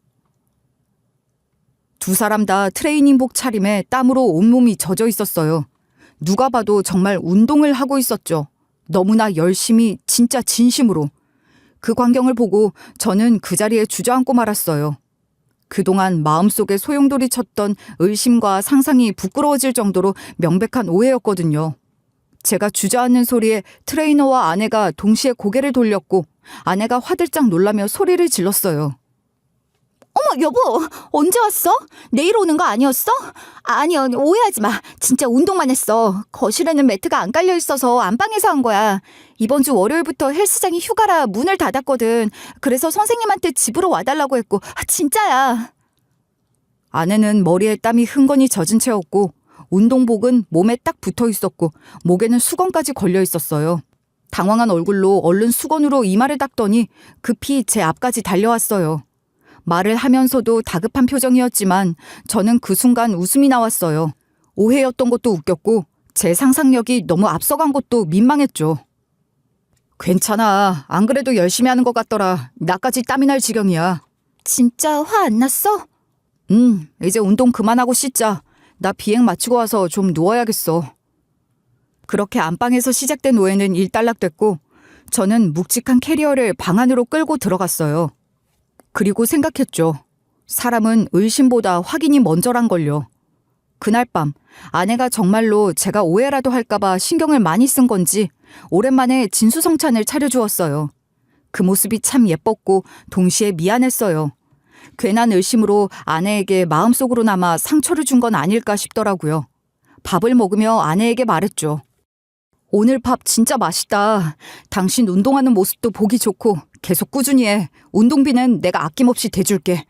두 사람 다 트레이닝복 차림에 땀으로 온몸이 젖어 있었어요. 누가 봐도 정말 운동을 하고 있었죠. 너무나 열심히, 진짜 진심으로. 그 광경을 보고 저는 그 자리에 주저앉고 말았어요. 그동안 마음속에 소용돌이 쳤던 의심과 상상이 부끄러워질 정도로 명백한 오해였거든요. 제가 주저앉는 소리에 트레이너와 아내가 동시에 고개를 돌렸고 아내가 화들짝 놀라며 소리를 질렀어요. 어머, 여보, 언제 왔어? 내일 오는 거 아니었어? 아니요, 오해하지 마. 진짜 운동만 했어. 거실에는 매트가 안 깔려 있어서 안방에서 한 거야. 이번 주 월요일부터 헬스장이 휴가라 문을 닫았거든. 그래서 선생님한테 집으로 와달라고 했고, 진짜야. 아내는 머리에 땀이 흥건히 젖은 채였고 운동복은 몸에 딱 붙어 있었고 목에는 수건까지 걸려 있었어요. 당황한 얼굴로 얼른 수건으로 이마를 닦더니 급히 제 앞까지 달려왔어요. 말을 하면서도 다급한 표정이었지만 저는 그 순간 웃음이 나왔어요. 오해였던 것도 웃겼고 제 상상력이 너무 앞서간 것도 민망했죠. 괜찮아. 안 그래도 열심히 하는 것 같더라. 나까지 땀이 날 지경이야. 진짜 화 안 났어? 이제 운동 그만하고 씻자. 나 비행 마치고 와서 좀 누워야겠어. 그렇게 안방에서 시작된 오해는 일단락됐고 저는 묵직한 캐리어를 방 안으로 끌고 들어갔어요. 그리고 생각했죠. 사람은 의심보다 확인이 먼저란걸요. 그날 밤 아내가 정말로 제가 오해라도 할까봐 신경을 많이 쓴 건지 오랜만에 진수성찬을 차려주었어요. 그 모습이 참 예뻤고 동시에 미안했어요. 괜한 의심으로 아내에게 마음속으로나마 상처를 준 건 아닐까 싶더라고요. 밥을 먹으며 아내에게 말했죠. 오늘 밥 진짜 맛있다. 당신 운동하는 모습도 보기 좋고 계속 꾸준히 해. 운동비는 내가 아낌없이 대줄게.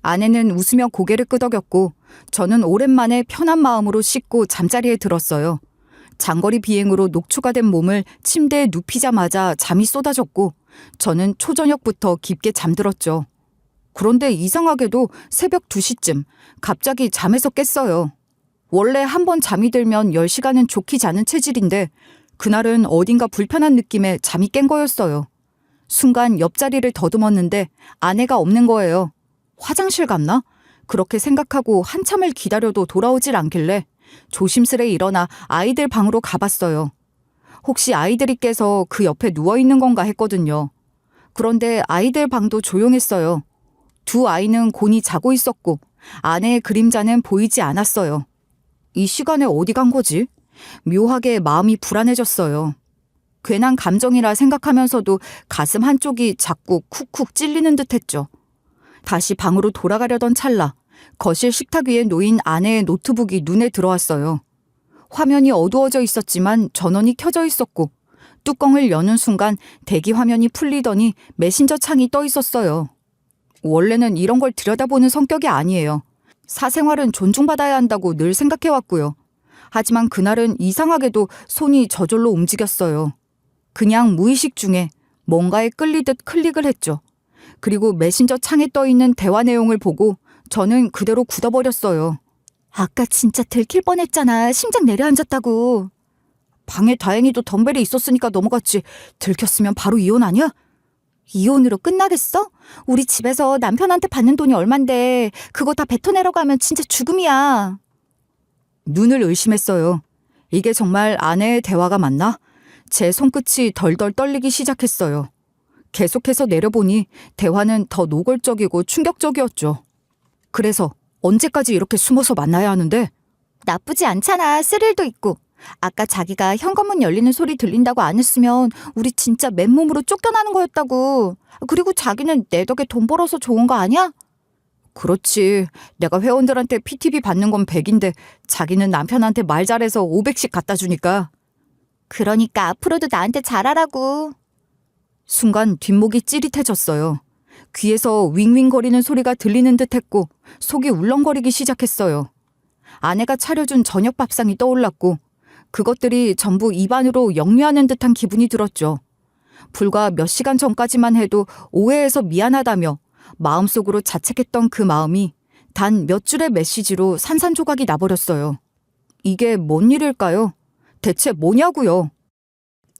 아내는 웃으며 고개를 끄덕였고 저는 오랜만에 편한 마음으로 씻고 잠자리에 들었어요. 장거리 비행으로 녹초가 된 몸을 침대에 눕히자마자 잠이 쏟아졌고 저는 초저녁부터 깊게 잠들었죠. 그런데 이상하게도 새벽 2시쯤 갑자기 잠에서 깼어요. 원래 한 번 잠이 들면 10시간은 좋게 자는 체질인데 그날은 어딘가 불편한 느낌에 잠이 깬 거였어요. 순간 옆자리를 더듬었는데 아내가 없는 거예요. 화장실 갔나? 그렇게 생각하고 한참을 기다려도 돌아오질 않길래 조심스레 일어나 아이들 방으로 가봤어요. 혹시 아이들이 깨서 그 옆에 누워있는 건가 했거든요. 그런데 아이들 방도 조용했어요. 두 아이는 곤히 자고 있었고 아내의 그림자는 보이지 않았어요. 이 시간에 어디 간 거지? 묘하게 마음이 불안해졌어요. 괜한 감정이라 생각하면서도 가슴 한쪽이 자꾸 쿡쿡 찔리는 듯 했죠. 다시 방으로 돌아가려던 찰나 거실 식탁 위에 놓인 아내의 노트북이 눈에 들어왔어요. 화면이 어두워져 있었지만 전원이 켜져 있었고 뚜껑을 여는 순간 대기 화면이 풀리더니 메신저 창이 떠 있었어요. 원래는 이런 걸 들여다보는 성격이 아니에요. 사생활은 존중받아야 한다고 늘 생각해왔고요. 하지만 그날은 이상하게도 손이 저절로 움직였어요. 그냥 무의식 중에 뭔가에 끌리듯 클릭을 했죠. 그리고 메신저 창에 떠있는 대화 내용을 보고 저는 그대로 굳어버렸어요. 아까 진짜 들킬 뻔했잖아. 심장 내려앉았다고. 방에 다행히도 덤벨이 있었으니까 넘어갔지. 들켰으면 바로 이혼 아니야? 이혼으로 끝나겠어? 우리 집에서 남편한테 받는 돈이 얼만데 그거 다 뱉어내러 가면 진짜 죽음이야. 눈을 의심했어요. 이게 정말 아내의 대화가 맞나? 제 손끝이 덜덜 떨리기 시작했어요. 계속해서 내려보니 대화는 더 노골적이고 충격적이었죠. 그래서 언제까지 이렇게 숨어서 만나야 하는데? 나쁘지 않잖아. 스릴도 있고. 아까 자기가 현관문 열리는 소리 들린다고 안 했으면 우리 진짜 맨몸으로 쫓겨나는 거였다고. 그리고 자기는 내 덕에 돈 벌어서 좋은 거 아니야? 그렇지. 내가 회원들한테 PTV 받는 건 100인데 자기는 남편한테 말 잘해서 500씩 갖다 주니까. 그러니까 앞으로도 나한테 잘하라고. 순간 뒷목이 찌릿해졌어요. 귀에서 윙윙거리는 소리가 들리는 듯했고 속이 울렁거리기 시작했어요. 아내가 차려준 저녁 밥상이 떠올랐고 그것들이 전부 입안으로 역류하는 듯한 기분이 들었죠. 불과 몇 시간 전까지만 해도 오해해서 미안하다며 마음속으로 자책했던 그 마음이 단 몇 줄의 메시지로 산산조각이 나버렸어요. 이게 뭔 일일까요? 대체 뭐냐고요?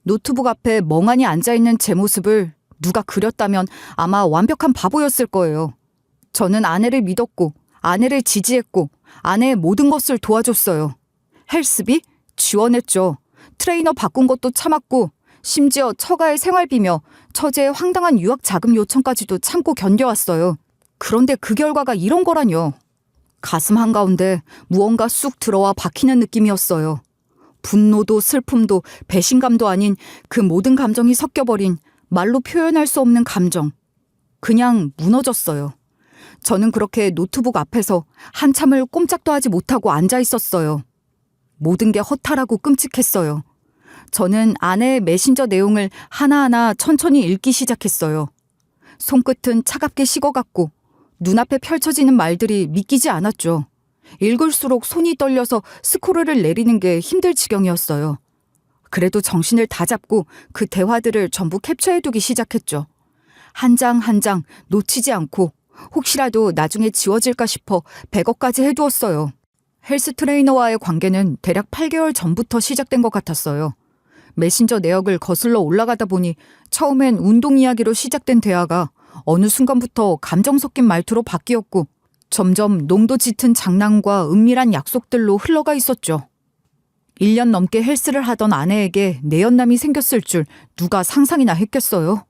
노트북 앞에 멍하니 앉아있는 제 모습을 누가 그렸다면 아마 완벽한 바보였을 거예요. 저는 아내를 믿었고 아내를 지지했고 아내의 모든 것을 도와줬어요. 헬스비? 지원했죠. 트레이너 바꾼 것도 참았고 심지어 처가의 생활비며 처제의 황당한 유학 자금 요청까지도 참고 견뎌왔어요. 그런데 그 결과가 이런 거라뇨. 가슴 한가운데 무언가 쑥 들어와 박히는 느낌이었어요. 분노도 슬픔도 배신감도 아닌 그 모든 감정이 섞여버린 말로 표현할 수 없는 감정. 그냥 무너졌어요. 저는 그렇게 노트북 앞에서 한참을 꼼짝도 하지 못하고 앉아 있었어요. 모든 게 허탈하고 끔찍했어요. 저는 아내의 메신저 내용을 하나하나 천천히 읽기 시작했어요. 손끝은 차갑게 식어갔고 눈앞에 펼쳐지는 말들이 믿기지 않았죠. 읽을수록 손이 떨려서 스크롤을 내리는 게 힘들 지경이었어요. 그래도 정신을 다잡고 그 대화들을 전부 캡처해두기 시작했죠. 한 장 한 장 놓치지 않고 혹시라도 나중에 지워질까 싶어 백업까지 해두었어요. 헬스 트레이너와의 관계는 대략 8개월 전부터 시작된 것 같았어요. 메신저 내역을 거슬러 올라가다 보니 처음엔 운동 이야기로 시작된 대화가 어느 순간부터 감정 섞인 말투로 바뀌었고 점점 농도 짙은 장난과 은밀한 약속들로 흘러가 있었죠. 1년 넘게 헬스를 하던 아내에게 내연남이 생겼을 줄 누가 상상이나 했겠어요?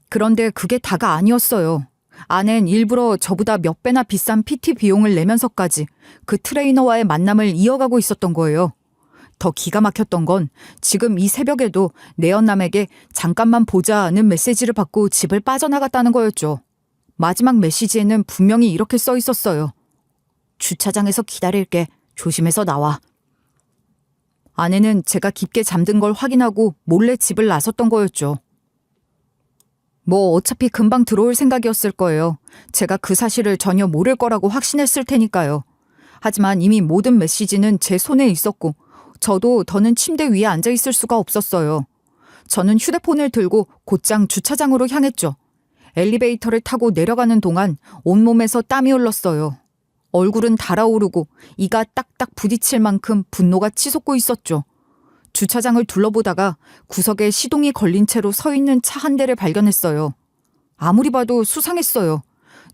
그런데 그게 다가 아니었어요. 아내는 일부러 저보다 몇 배나 비싼 PT 비용을 내면서까지 그 트레이너와의 만남을 이어가고 있었던 거예요. 더 기가 막혔던 건 지금 이 새벽에도 내연남에게 잠깐만 보자는 메시지를 받고 집을 빠져나갔다는 거였죠. 마지막 메시지에는 분명히 이렇게 써 있었어요. 주차장에서 기다릴게. 조심해서 나와. 아내는 제가 깊게 잠든 걸 확인하고 몰래 집을 나섰던 거였죠. 뭐 어차피 금방 들어올 생각이었을 거예요. 제가 그 사실을 전혀 모를 거라고 확신했을 테니까요. 하지만 이미 모든 메시지는 제 손에 있었고 저도 더는 침대 위에 앉아 있을 수가 없었어요. 저는 휴대폰을 들고 곧장 주차장으로 향했죠. 엘리베이터를 타고 내려가는 동안 온몸에서 땀이 흘렀어요. 얼굴은 달아오르고 이가 딱딱 부딪힐 만큼 분노가 치솟고 있었죠. 주차장을 둘러보다가 구석에 시동이 걸린 채로 서 있는 차 한 대를 발견했어요. 아무리 봐도 수상했어요.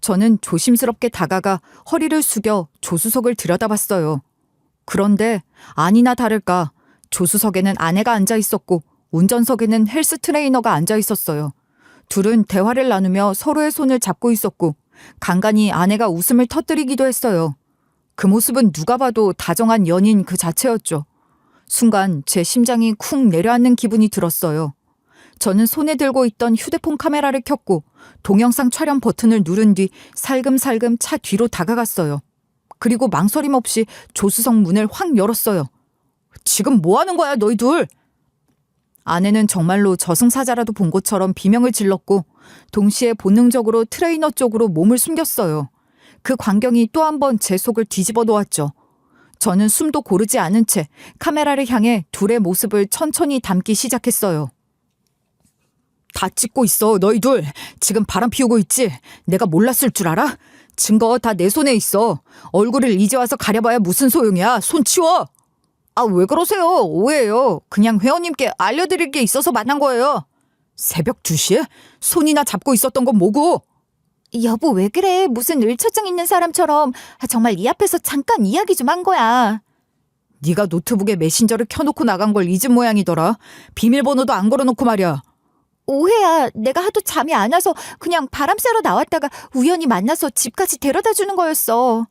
저는 조심스럽게 다가가 허리를 숙여 조수석을 들여다봤어요. 그런데 아니나 다를까 조수석에는 아내가 앉아 있었고 운전석에는 헬스 트레이너가 앉아 있었어요. 둘은 대화를 나누며 서로의 손을 잡고 있었고 간간히 아내가 웃음을 터뜨리기도 했어요. 그 모습은 누가 봐도 다정한 연인 그 자체였죠. 순간 제 심장이 쿵 내려앉는 기분이 들었어요. 저는 손에 들고 있던 휴대폰 카메라를 켰고 동영상 촬영 버튼을 누른 뒤 살금살금 차 뒤로 다가갔어요. 그리고 망설임 없이 조수석 문을 확 열었어요. 지금 뭐 하는 거야, 너희 둘? 아내는 정말로 저승사자라도 본 것처럼 비명을 질렀고 동시에 본능적으로 트레이너 쪽으로 몸을 숨겼어요. 그 광경이 또 한 번 제 속을 뒤집어 놓았죠. 저는 숨도 고르지 않은 채 카메라를 향해 둘의 모습을 천천히 담기 시작했어요. 다 찍고 있어, 너희 둘. 지금 바람 피우고 있지? 내가 몰랐을 줄 알아? 증거 다 내 손에 있어. 얼굴을 이제 와서 가려봐야 무슨 소용이야. 손 치워. 아, 왜 그러세요? 오해예요. 그냥 회원님께 알려드릴 게 있어서 만난 거예요. 새벽 2시에? 손이나 잡고 있었던 건 뭐고? 여보, 왜 그래? 무슨 을처증 있는 사람처럼. 정말 이 앞에서 잠깐 이야기 좀 한 거야. 네가 노트북에 메신저를 켜놓고 나간 걸 잊은 모양이더라. 비밀번호도 안 걸어놓고 말이야. 오해야. 내가 하도 잠이 안 와서 그냥 바람 쐬러 나왔다가 우연히 만나서 집까지 데려다 주는 거였어.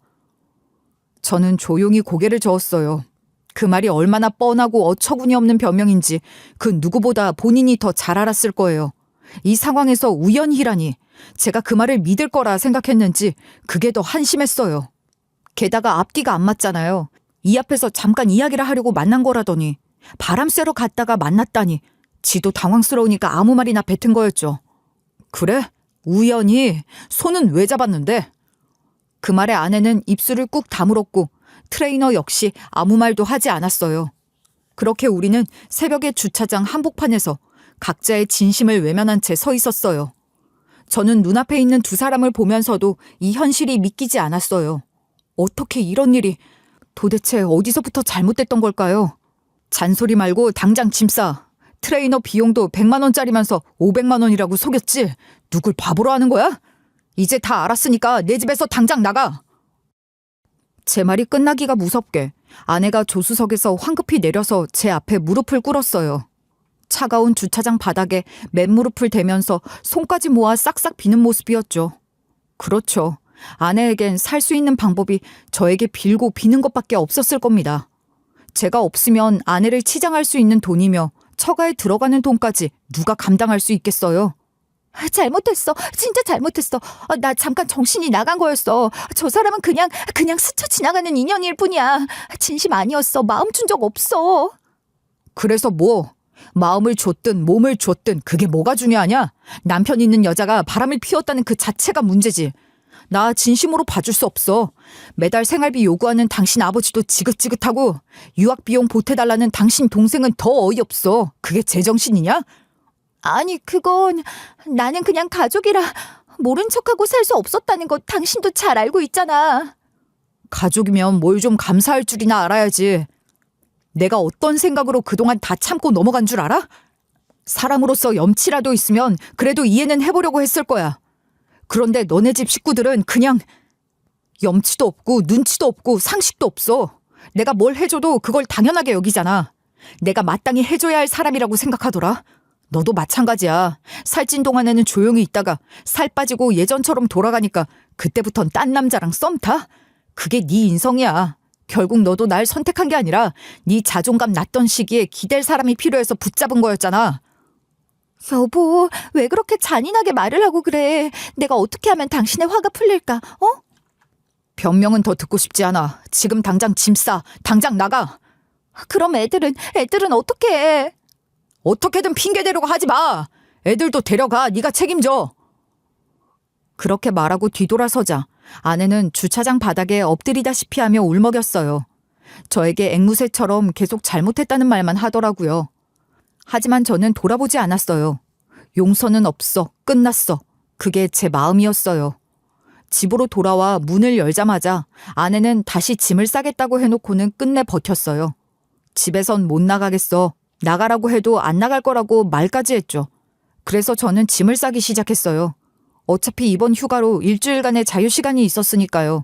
저는 조용히 고개를 저었어요. 그 말이 얼마나 뻔하고 어처구니 없는 변명인지 그 누구보다 본인이 더 잘 알았을 거예요. 이 상황에서 우연히라니 제가 그 말을 믿을 거라 생각했는지 그게 더 한심했어요. 게다가 앞뒤가 안 맞잖아요. 이 앞에서 잠깐 이야기를 하려고 만난 거라더니 바람 쐬러 갔다가 만났다니 지도 당황스러우니까 아무 말이나 뱉은 거였죠. 그래? 우연히? 손은 왜 잡았는데? 그 말에 아내는 입술을 꾹 다물었고 트레이너 역시 아무 말도 하지 않았어요. 그렇게 우리는 새벽의 주차장 한복판에서 각자의 진심을 외면한 채 서 있었어요. 저는 눈앞에 있는 두 사람을 보면서도 이 현실이 믿기지 않았어요. 어떻게 이런 일이 도대체 어디서부터 잘못됐던 걸까요? 잔소리 말고 당장 짐 싸. 트레이너 비용도 100만 원짜리면서 500만 원이라고 속였지? 누굴 바보로 하는 거야? 이제 다 알았으니까 내 집에서 당장 나가. 제 말이 끝나기가 무섭게 아내가 조수석에서 황급히 내려서 제 앞에 무릎을 꿇었어요. 차가운 주차장 바닥에 맨무릎을 대면서 손까지 모아 싹싹 비는 모습이었죠. 그렇죠. 아내에겐 살 수 있는 방법이 저에게 빌고 비는 것밖에 없었을 겁니다. 제가 없으면 아내를 치장할 수 있는 돈이며 처가에 들어가는 돈까지 누가 감당할 수 있겠어요? 잘못했어. 진짜 잘못했어. 나 잠깐 정신이 나간 거였어. 저 사람은 그냥 스쳐 지나가는 인연일 뿐이야. 진심 아니었어. 마음 준 적 없어. 그래서 뭐? 마음을 줬든 몸을 줬든 그게 뭐가 중요하냐? 남편 있는 여자가 바람을 피웠다는 그 자체가 문제지. 나 진심으로 봐줄 수 없어. 매달 생활비 요구하는 당신 아버지도 지긋지긋하고 유학비용 보태달라는 당신 동생은 더 어이없어. 그게 제정신이냐? 아니, 그건 나는 그냥 가족이라 모른 척하고 살 수 없었다는 거 당신도 잘 알고 있잖아. 가족이면 뭘 좀 감사할 줄이나 알아야지. 내가 어떤 생각으로 그동안 다 참고 넘어간 줄 알아? 사람으로서 염치라도 있으면 그래도 이해는 해보려고 했을 거야. 그런데 너네 집 식구들은 그냥 염치도 없고 눈치도 없고 상식도 없어. 내가 뭘 해줘도 그걸 당연하게 여기잖아. 내가 마땅히 해줘야 할 사람이라고 생각하더라. 너도 마찬가지야. 살찐 동안에는 조용히 있다가 살 빠지고 예전처럼 돌아가니까 그때부턴 딴 남자랑 썸 타? 그게 네 인성이야. 결국 너도 날 선택한 게 아니라 네 자존감 낮던 시기에 기댈 사람이 필요해서 붙잡은 거였잖아. 여보, 왜 그렇게 잔인하게 말을 하고 그래? 내가 어떻게 하면 당신의 화가 풀릴까? 변명은 더 듣고 싶지 않아. 지금 당장 짐 싸. 당장 나가. 그럼 애들은 어떻게 해? 어떻게든 핑계 대려고 하지 마. 애들도 데려가. 네가 책임져. 그렇게 말하고 뒤돌아서자 아내는 주차장 바닥에 엎드리다시피 하며 울먹였어요. 저에게 앵무새처럼 계속 잘못했다는 말만 하더라고요. 하지만 저는 돌아보지 않았어요. 용서는 없어. 끝났어. 그게 제 마음이었어요. 집으로 돌아와 문을 열자마자 아내는 다시 짐을 싸겠다고 해놓고는 끝내 버텼어요. 집에선 못 나가겠어. 나가라고 해도 안 나갈 거라고 말까지 했죠. 그래서 저는 짐을 싸기 시작했어요. 어차피 이번 휴가로 일주일간의 자유시간이 있었으니까요.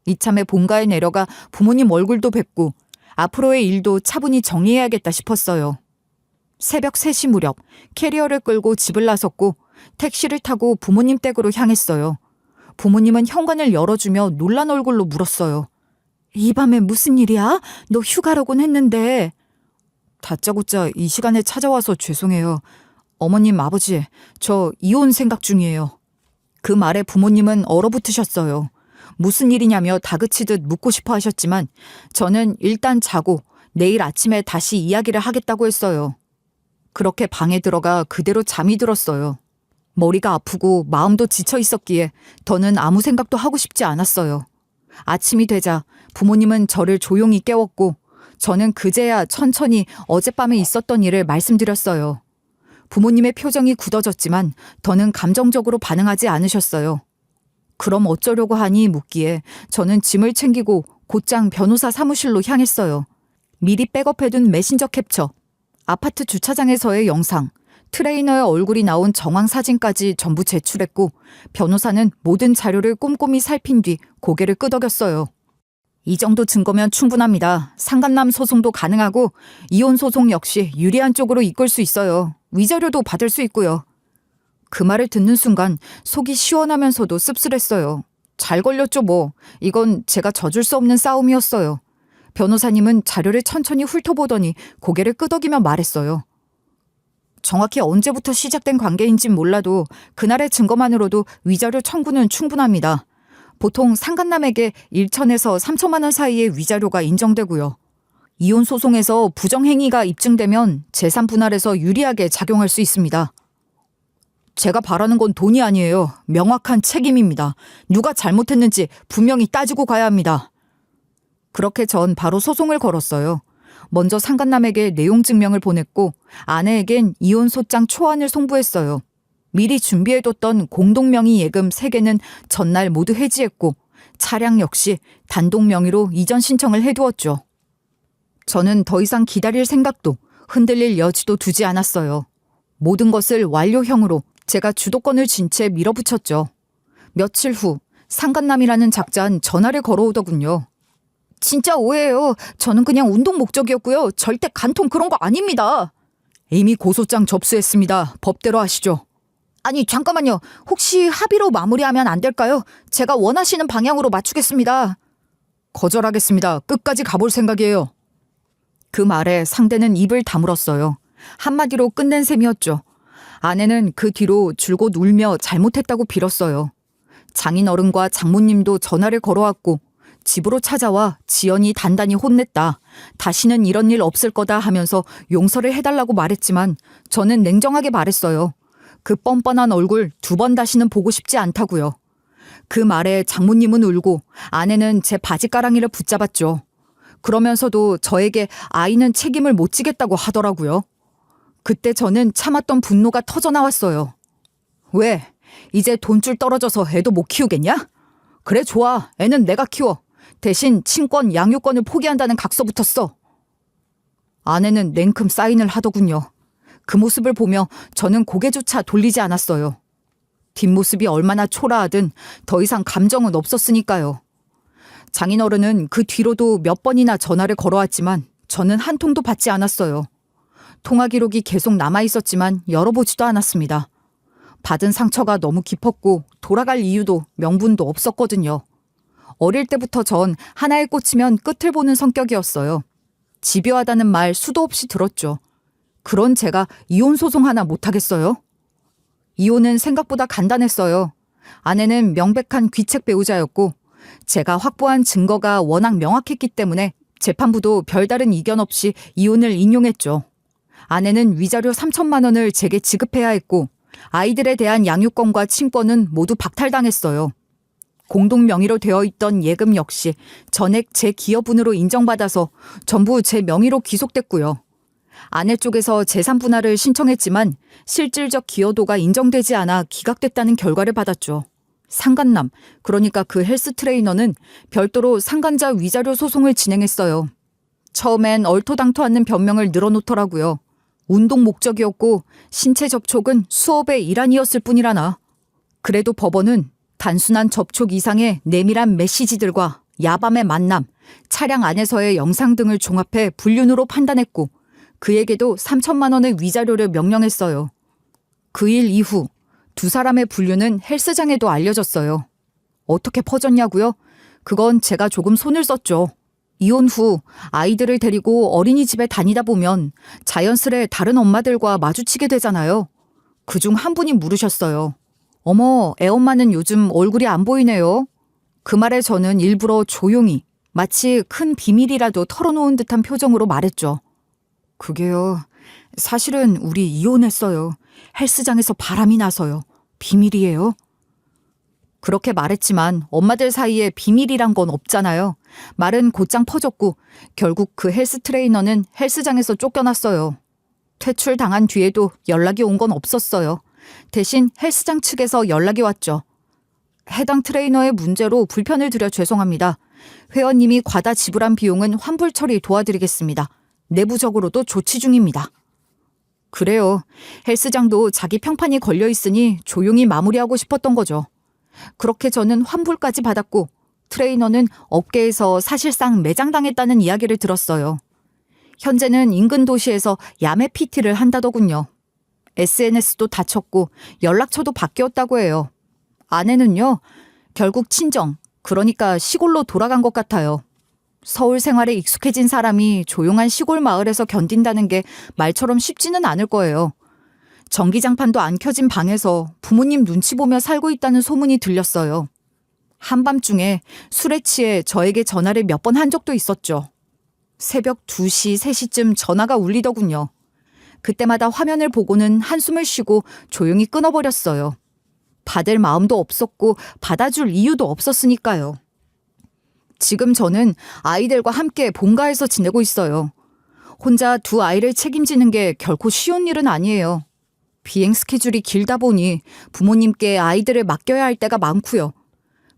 이참에 본가에 내려가 부모님 얼굴도 뵙고 앞으로의 일도 차분히 정리해야겠다 싶었어요. 새벽 3시 무렵 캐리어를 끌고 집을 나섰고 택시를 타고 부모님 댁으로 향했어요. 부모님은 현관을 열어주며 놀란 얼굴로 물었어요. 이 밤에 무슨 일이야? 너 휴가라곤 했는데. 다짜고짜 이 시간에 찾아와서 죄송해요. 어머님, 아버지, 저 이혼 생각 중이에요. 그 말에 부모님은 얼어붙으셨어요. 무슨 일이냐며 다그치듯 묻고 싶어 하셨지만 저는 일단 자고 내일 아침에 다시 이야기를 하겠다고 했어요. 그렇게 방에 들어가 그대로 잠이 들었어요. 머리가 아프고 마음도 지쳐 있었기에 더는 아무 생각도 하고 싶지 않았어요. 아침이 되자 부모님은 저를 조용히 깨웠고 저는 그제야 천천히 어젯밤에 있었던 일을 말씀드렸어요. 부모님의 표정이 굳어졌지만 더는 감정적으로 반응하지 않으셨어요. 그럼 어쩌려고 하니 묻기에 저는 짐을 챙기고 곧장 변호사 사무실로 향했어요. 미리 백업해둔 메신저 캡처, 아파트 주차장에서의 영상, 트레이너의 얼굴이 나온 정황 사진까지 전부 제출했고 변호사는 모든 자료를 꼼꼼히 살핀 뒤 고개를 끄덕였어요. 이 정도 증거면 충분합니다. 상간남 소송도 가능하고 이혼 소송 역시 유리한 쪽으로 이끌 수 있어요. 위자료도 받을 수 있고요. 그 말을 듣는 순간 속이 시원하면서도 씁쓸했어요. 잘 걸렸죠 뭐. 이건 제가 져줄 수 없는 싸움이었어요. 변호사님은 자료를 천천히 훑어보더니 고개를 끄덕이며 말했어요. 정확히 언제부터 시작된 관계인진 몰라도 그날의 증거만으로도 위자료 청구는 충분합니다. 보통 상간남에게 1천에서 3천만 원 사이의 위자료가 인정되고요. 이혼 소송에서 부정행위가 입증되면 재산 분할에서 유리하게 작용할 수 있습니다. 제가 바라는 건 돈이 아니에요. 명확한 책임입니다. 누가 잘못했는지 분명히 따지고 가야 합니다. 그렇게 전 바로 소송을 걸었어요. 먼저 상간남에게 내용 증명을 보냈고 아내에겐 이혼 소장 초안을 송부했어요. 미리 준비해뒀던 공동명의 예금 3개는 전날 모두 해지했고 차량 역시 단독 명의로 이전 신청을 해두었죠. 저는 더 이상 기다릴 생각도 흔들릴 여지도 두지 않았어요. 모든 것을 완료형으로 제가 주도권을 쥔 채 밀어붙였죠. 며칠 후 상간남이라는 작자는 전화를 걸어오더군요. 진짜 오해예요. 저는 그냥 운동 목적이었고요. 절대 간통 그런 거 아닙니다. 이미 고소장 접수했습니다. 법대로 하시죠. 아니 잠깐만요. 혹시 합의로 마무리하면 안 될까요? 제가 원하시는 방향으로 맞추겠습니다. 거절하겠습니다. 끝까지 가볼 생각이에요. 그 말에 상대는 입을 다물었어요. 한마디로 끝낸 셈이었죠. 아내는 그 뒤로 줄곧 울며 잘못했다고 빌었어요. 장인어른과 장모님도 전화를 걸어왔고 집으로 찾아와 지연이 단단히 혼냈다. 다시는 이런 일 없을 거다 하면서 용서를 해달라고 말했지만 저는 냉정하게 말했어요. 그 뻔뻔한 얼굴 2번 다시는 보고 싶지 않다고요. 그 말에 장모님은 울고 아내는 제 바지가랑이를 붙잡았죠. 그러면서도 저에게 아이는 책임을 못 지겠다고 하더라고요. 그때 저는 참았던 분노가 터져나왔어요. 왜? 이제 돈줄 떨어져서 애도 못 키우겠냐? 그래 좋아. 애는 내가 키워. 대신 친권, 양육권을 포기한다는 각서부터 써. 아내는 냉큼 사인을 하더군요. 그 모습을 보며 저는 고개조차 돌리지 않았어요. 뒷모습이 얼마나 초라하든 더 이상 감정은 없었으니까요. 장인어른은 그 뒤로도 몇 번이나 전화를 걸어왔지만 저는 한 통도 받지 않았어요. 통화 기록이 계속 남아있었지만 열어보지도 않았습니다. 받은 상처가 너무 깊었고 돌아갈 이유도 명분도 없었거든요. 어릴 때부터 전 하나에 꽂히면 끝을 보는 성격이었어요. 집요하다는 말 수도 없이 들었죠. 그런 제가 이혼 소송 하나 못하겠어요? 이혼은 생각보다 간단했어요. 아내는 명백한 귀책 배우자였고 제가 확보한 증거가 워낙 명확했기 때문에 재판부도 별다른 이견 없이 이혼을 인용했죠. 아내는 위자료 3천만 원을 제게 지급해야 했고 아이들에 대한 양육권과 친권은 모두 박탈당했어요. 공동 명의로 되어 있던 예금 역시 전액 제 기여분으로 인정받아서 전부 제 명의로 귀속됐고요. 아내 쪽에서 재산 분할을 신청했지만 실질적 기여도가 인정되지 않아 기각됐다는 결과를 받았죠. 상간남, 그러니까 그 헬스 트레이너는 별도로 상간자 위자료 소송을 진행했어요. 처음엔 얼토당토 않는 변명을 늘어놓더라고요. 운동 목적이었고 신체 접촉은 수업의 일환이었을 뿐이라나. 그래도 법원은 단순한 접촉 이상의 내밀한 메시지들과 야밤의 만남, 차량 안에서의 영상 등을 종합해 불륜으로 판단했고 그에게도 3천만 원의 위자료를 명령했어요. 그 일 이후 두 사람의 불륜은 헬스장에도 알려졌어요. 어떻게 퍼졌냐고요? 그건 제가 조금 손을 썼죠. 이혼 후 아이들을 데리고 어린이집에 다니다 보면 자연스레 다른 엄마들과 마주치게 되잖아요. 그중 한 분이 물으셨어요. 어머, 애엄마는 요즘 얼굴이 안 보이네요. 그 말에 저는 일부러 조용히 마치 큰 비밀이라도 털어놓은 듯한 표정으로 말했죠. 그게요. 사실은 우리 이혼했어요. 헬스장에서 바람이 나서요. 비밀이에요. 그렇게 말했지만 엄마들 사이에 비밀이란 건 없잖아요. 말은 곧장 퍼졌고 결국 그 헬스 트레이너는 헬스장에서 쫓겨났어요. 퇴출당한 뒤에도 연락이 온 건 없었어요. 대신 헬스장 측에서 연락이 왔죠. 해당 트레이너의 문제로 불편을 드려 죄송합니다. 회원님이 과다 지불한 비용은 환불 처리 도와드리겠습니다. 내부적으로도 조치 중입니다. 그래요. 헬스장도 자기 평판이 걸려 있으니 조용히 마무리하고 싶었던 거죠. 그렇게 저는 환불까지 받았고 트레이너는 업계에서 사실상 매장당했다는 이야기를 들었어요. 현재는 인근 도시에서 야매 PT를 한다더군요. SNS도 닫혔고 연락처도 바뀌었다고 해요. 아내는요, 결국 친정, 그러니까 시골로 돌아간 것 같아요. 서울 생활에 익숙해진 사람이 조용한 시골 마을에서 견딘다는 게 말처럼 쉽지는 않을 거예요. 전기장판도 안 켜진 방에서 부모님 눈치 보며 살고 있다는 소문이 들렸어요. 한밤중에 술에 취해 저에게 전화를 몇 번 한 적도 있었죠. 새벽 2시, 3시쯤 전화가 울리더군요. 그때마다 화면을 보고는 한숨을 쉬고 조용히 끊어버렸어요. 받을 마음도 없었고 받아줄 이유도 없었으니까요. 지금 저는 아이들과 함께 본가에서 지내고 있어요. 혼자 두 아이를 책임지는 게 결코 쉬운 일은 아니에요. 비행 스케줄이 길다 보니 부모님께 아이들을 맡겨야 할 때가 많고요.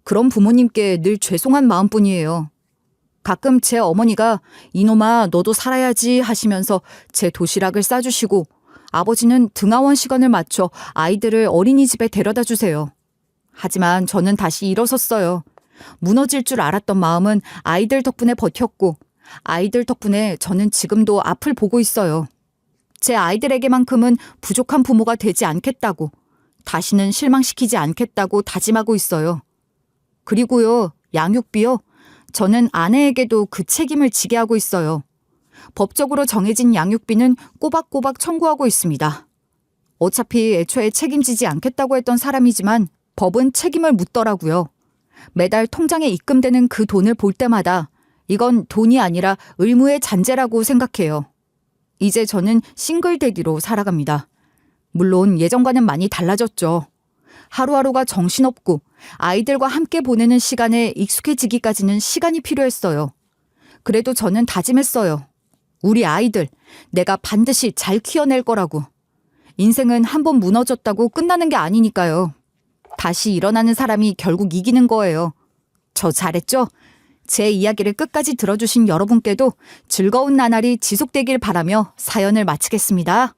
그런 부모님께 늘 죄송한 마음뿐이에요. 가끔 제 어머니가 이놈아 너도 살아야지 하시면서 제 도시락을 싸주시고 아버지는 등하원 시간을 맞춰 아이들을 어린이집에 데려다 주세요. 하지만 저는 다시 일어섰어요. 무너질 줄 알았던 마음은 아이들 덕분에 버텼고 아이들 덕분에 저는 지금도 앞을 보고 있어요. 제 아이들에게만큼은 부족한 부모가 되지 않겠다고, 다시는 실망시키지 않겠다고 다짐하고 있어요. 그리고요, 양육비요. 저는 아내에게도 그 책임을 지게 하고 있어요. 법적으로 정해진 양육비는 꼬박꼬박 청구하고 있습니다. 어차피 애초에 책임지지 않겠다고 했던 사람이지만 법은 책임을 묻더라고요. 매달 통장에 입금되는 그 돈을 볼 때마다 이건 돈이 아니라 의무의 잔재라고 생각해요. 이제 저는 싱글데디로 살아갑니다. 물론 예전과는 많이 달라졌죠. 하루하루가 정신없고 아이들과 함께 보내는 시간에 익숙해지기까지는 시간이 필요했어요. 그래도 저는 다짐했어요. 우리 아이들, 내가 반드시 잘 키워낼 거라고. 인생은 한번 무너졌다고 끝나는 게 아니니까요. 다시 일어나는 사람이 결국 이기는 거예요. 저 잘했죠? 제 이야기를 끝까지 들어주신 여러분께도 즐거운 나날이 지속되길 바라며 사연을 마치겠습니다.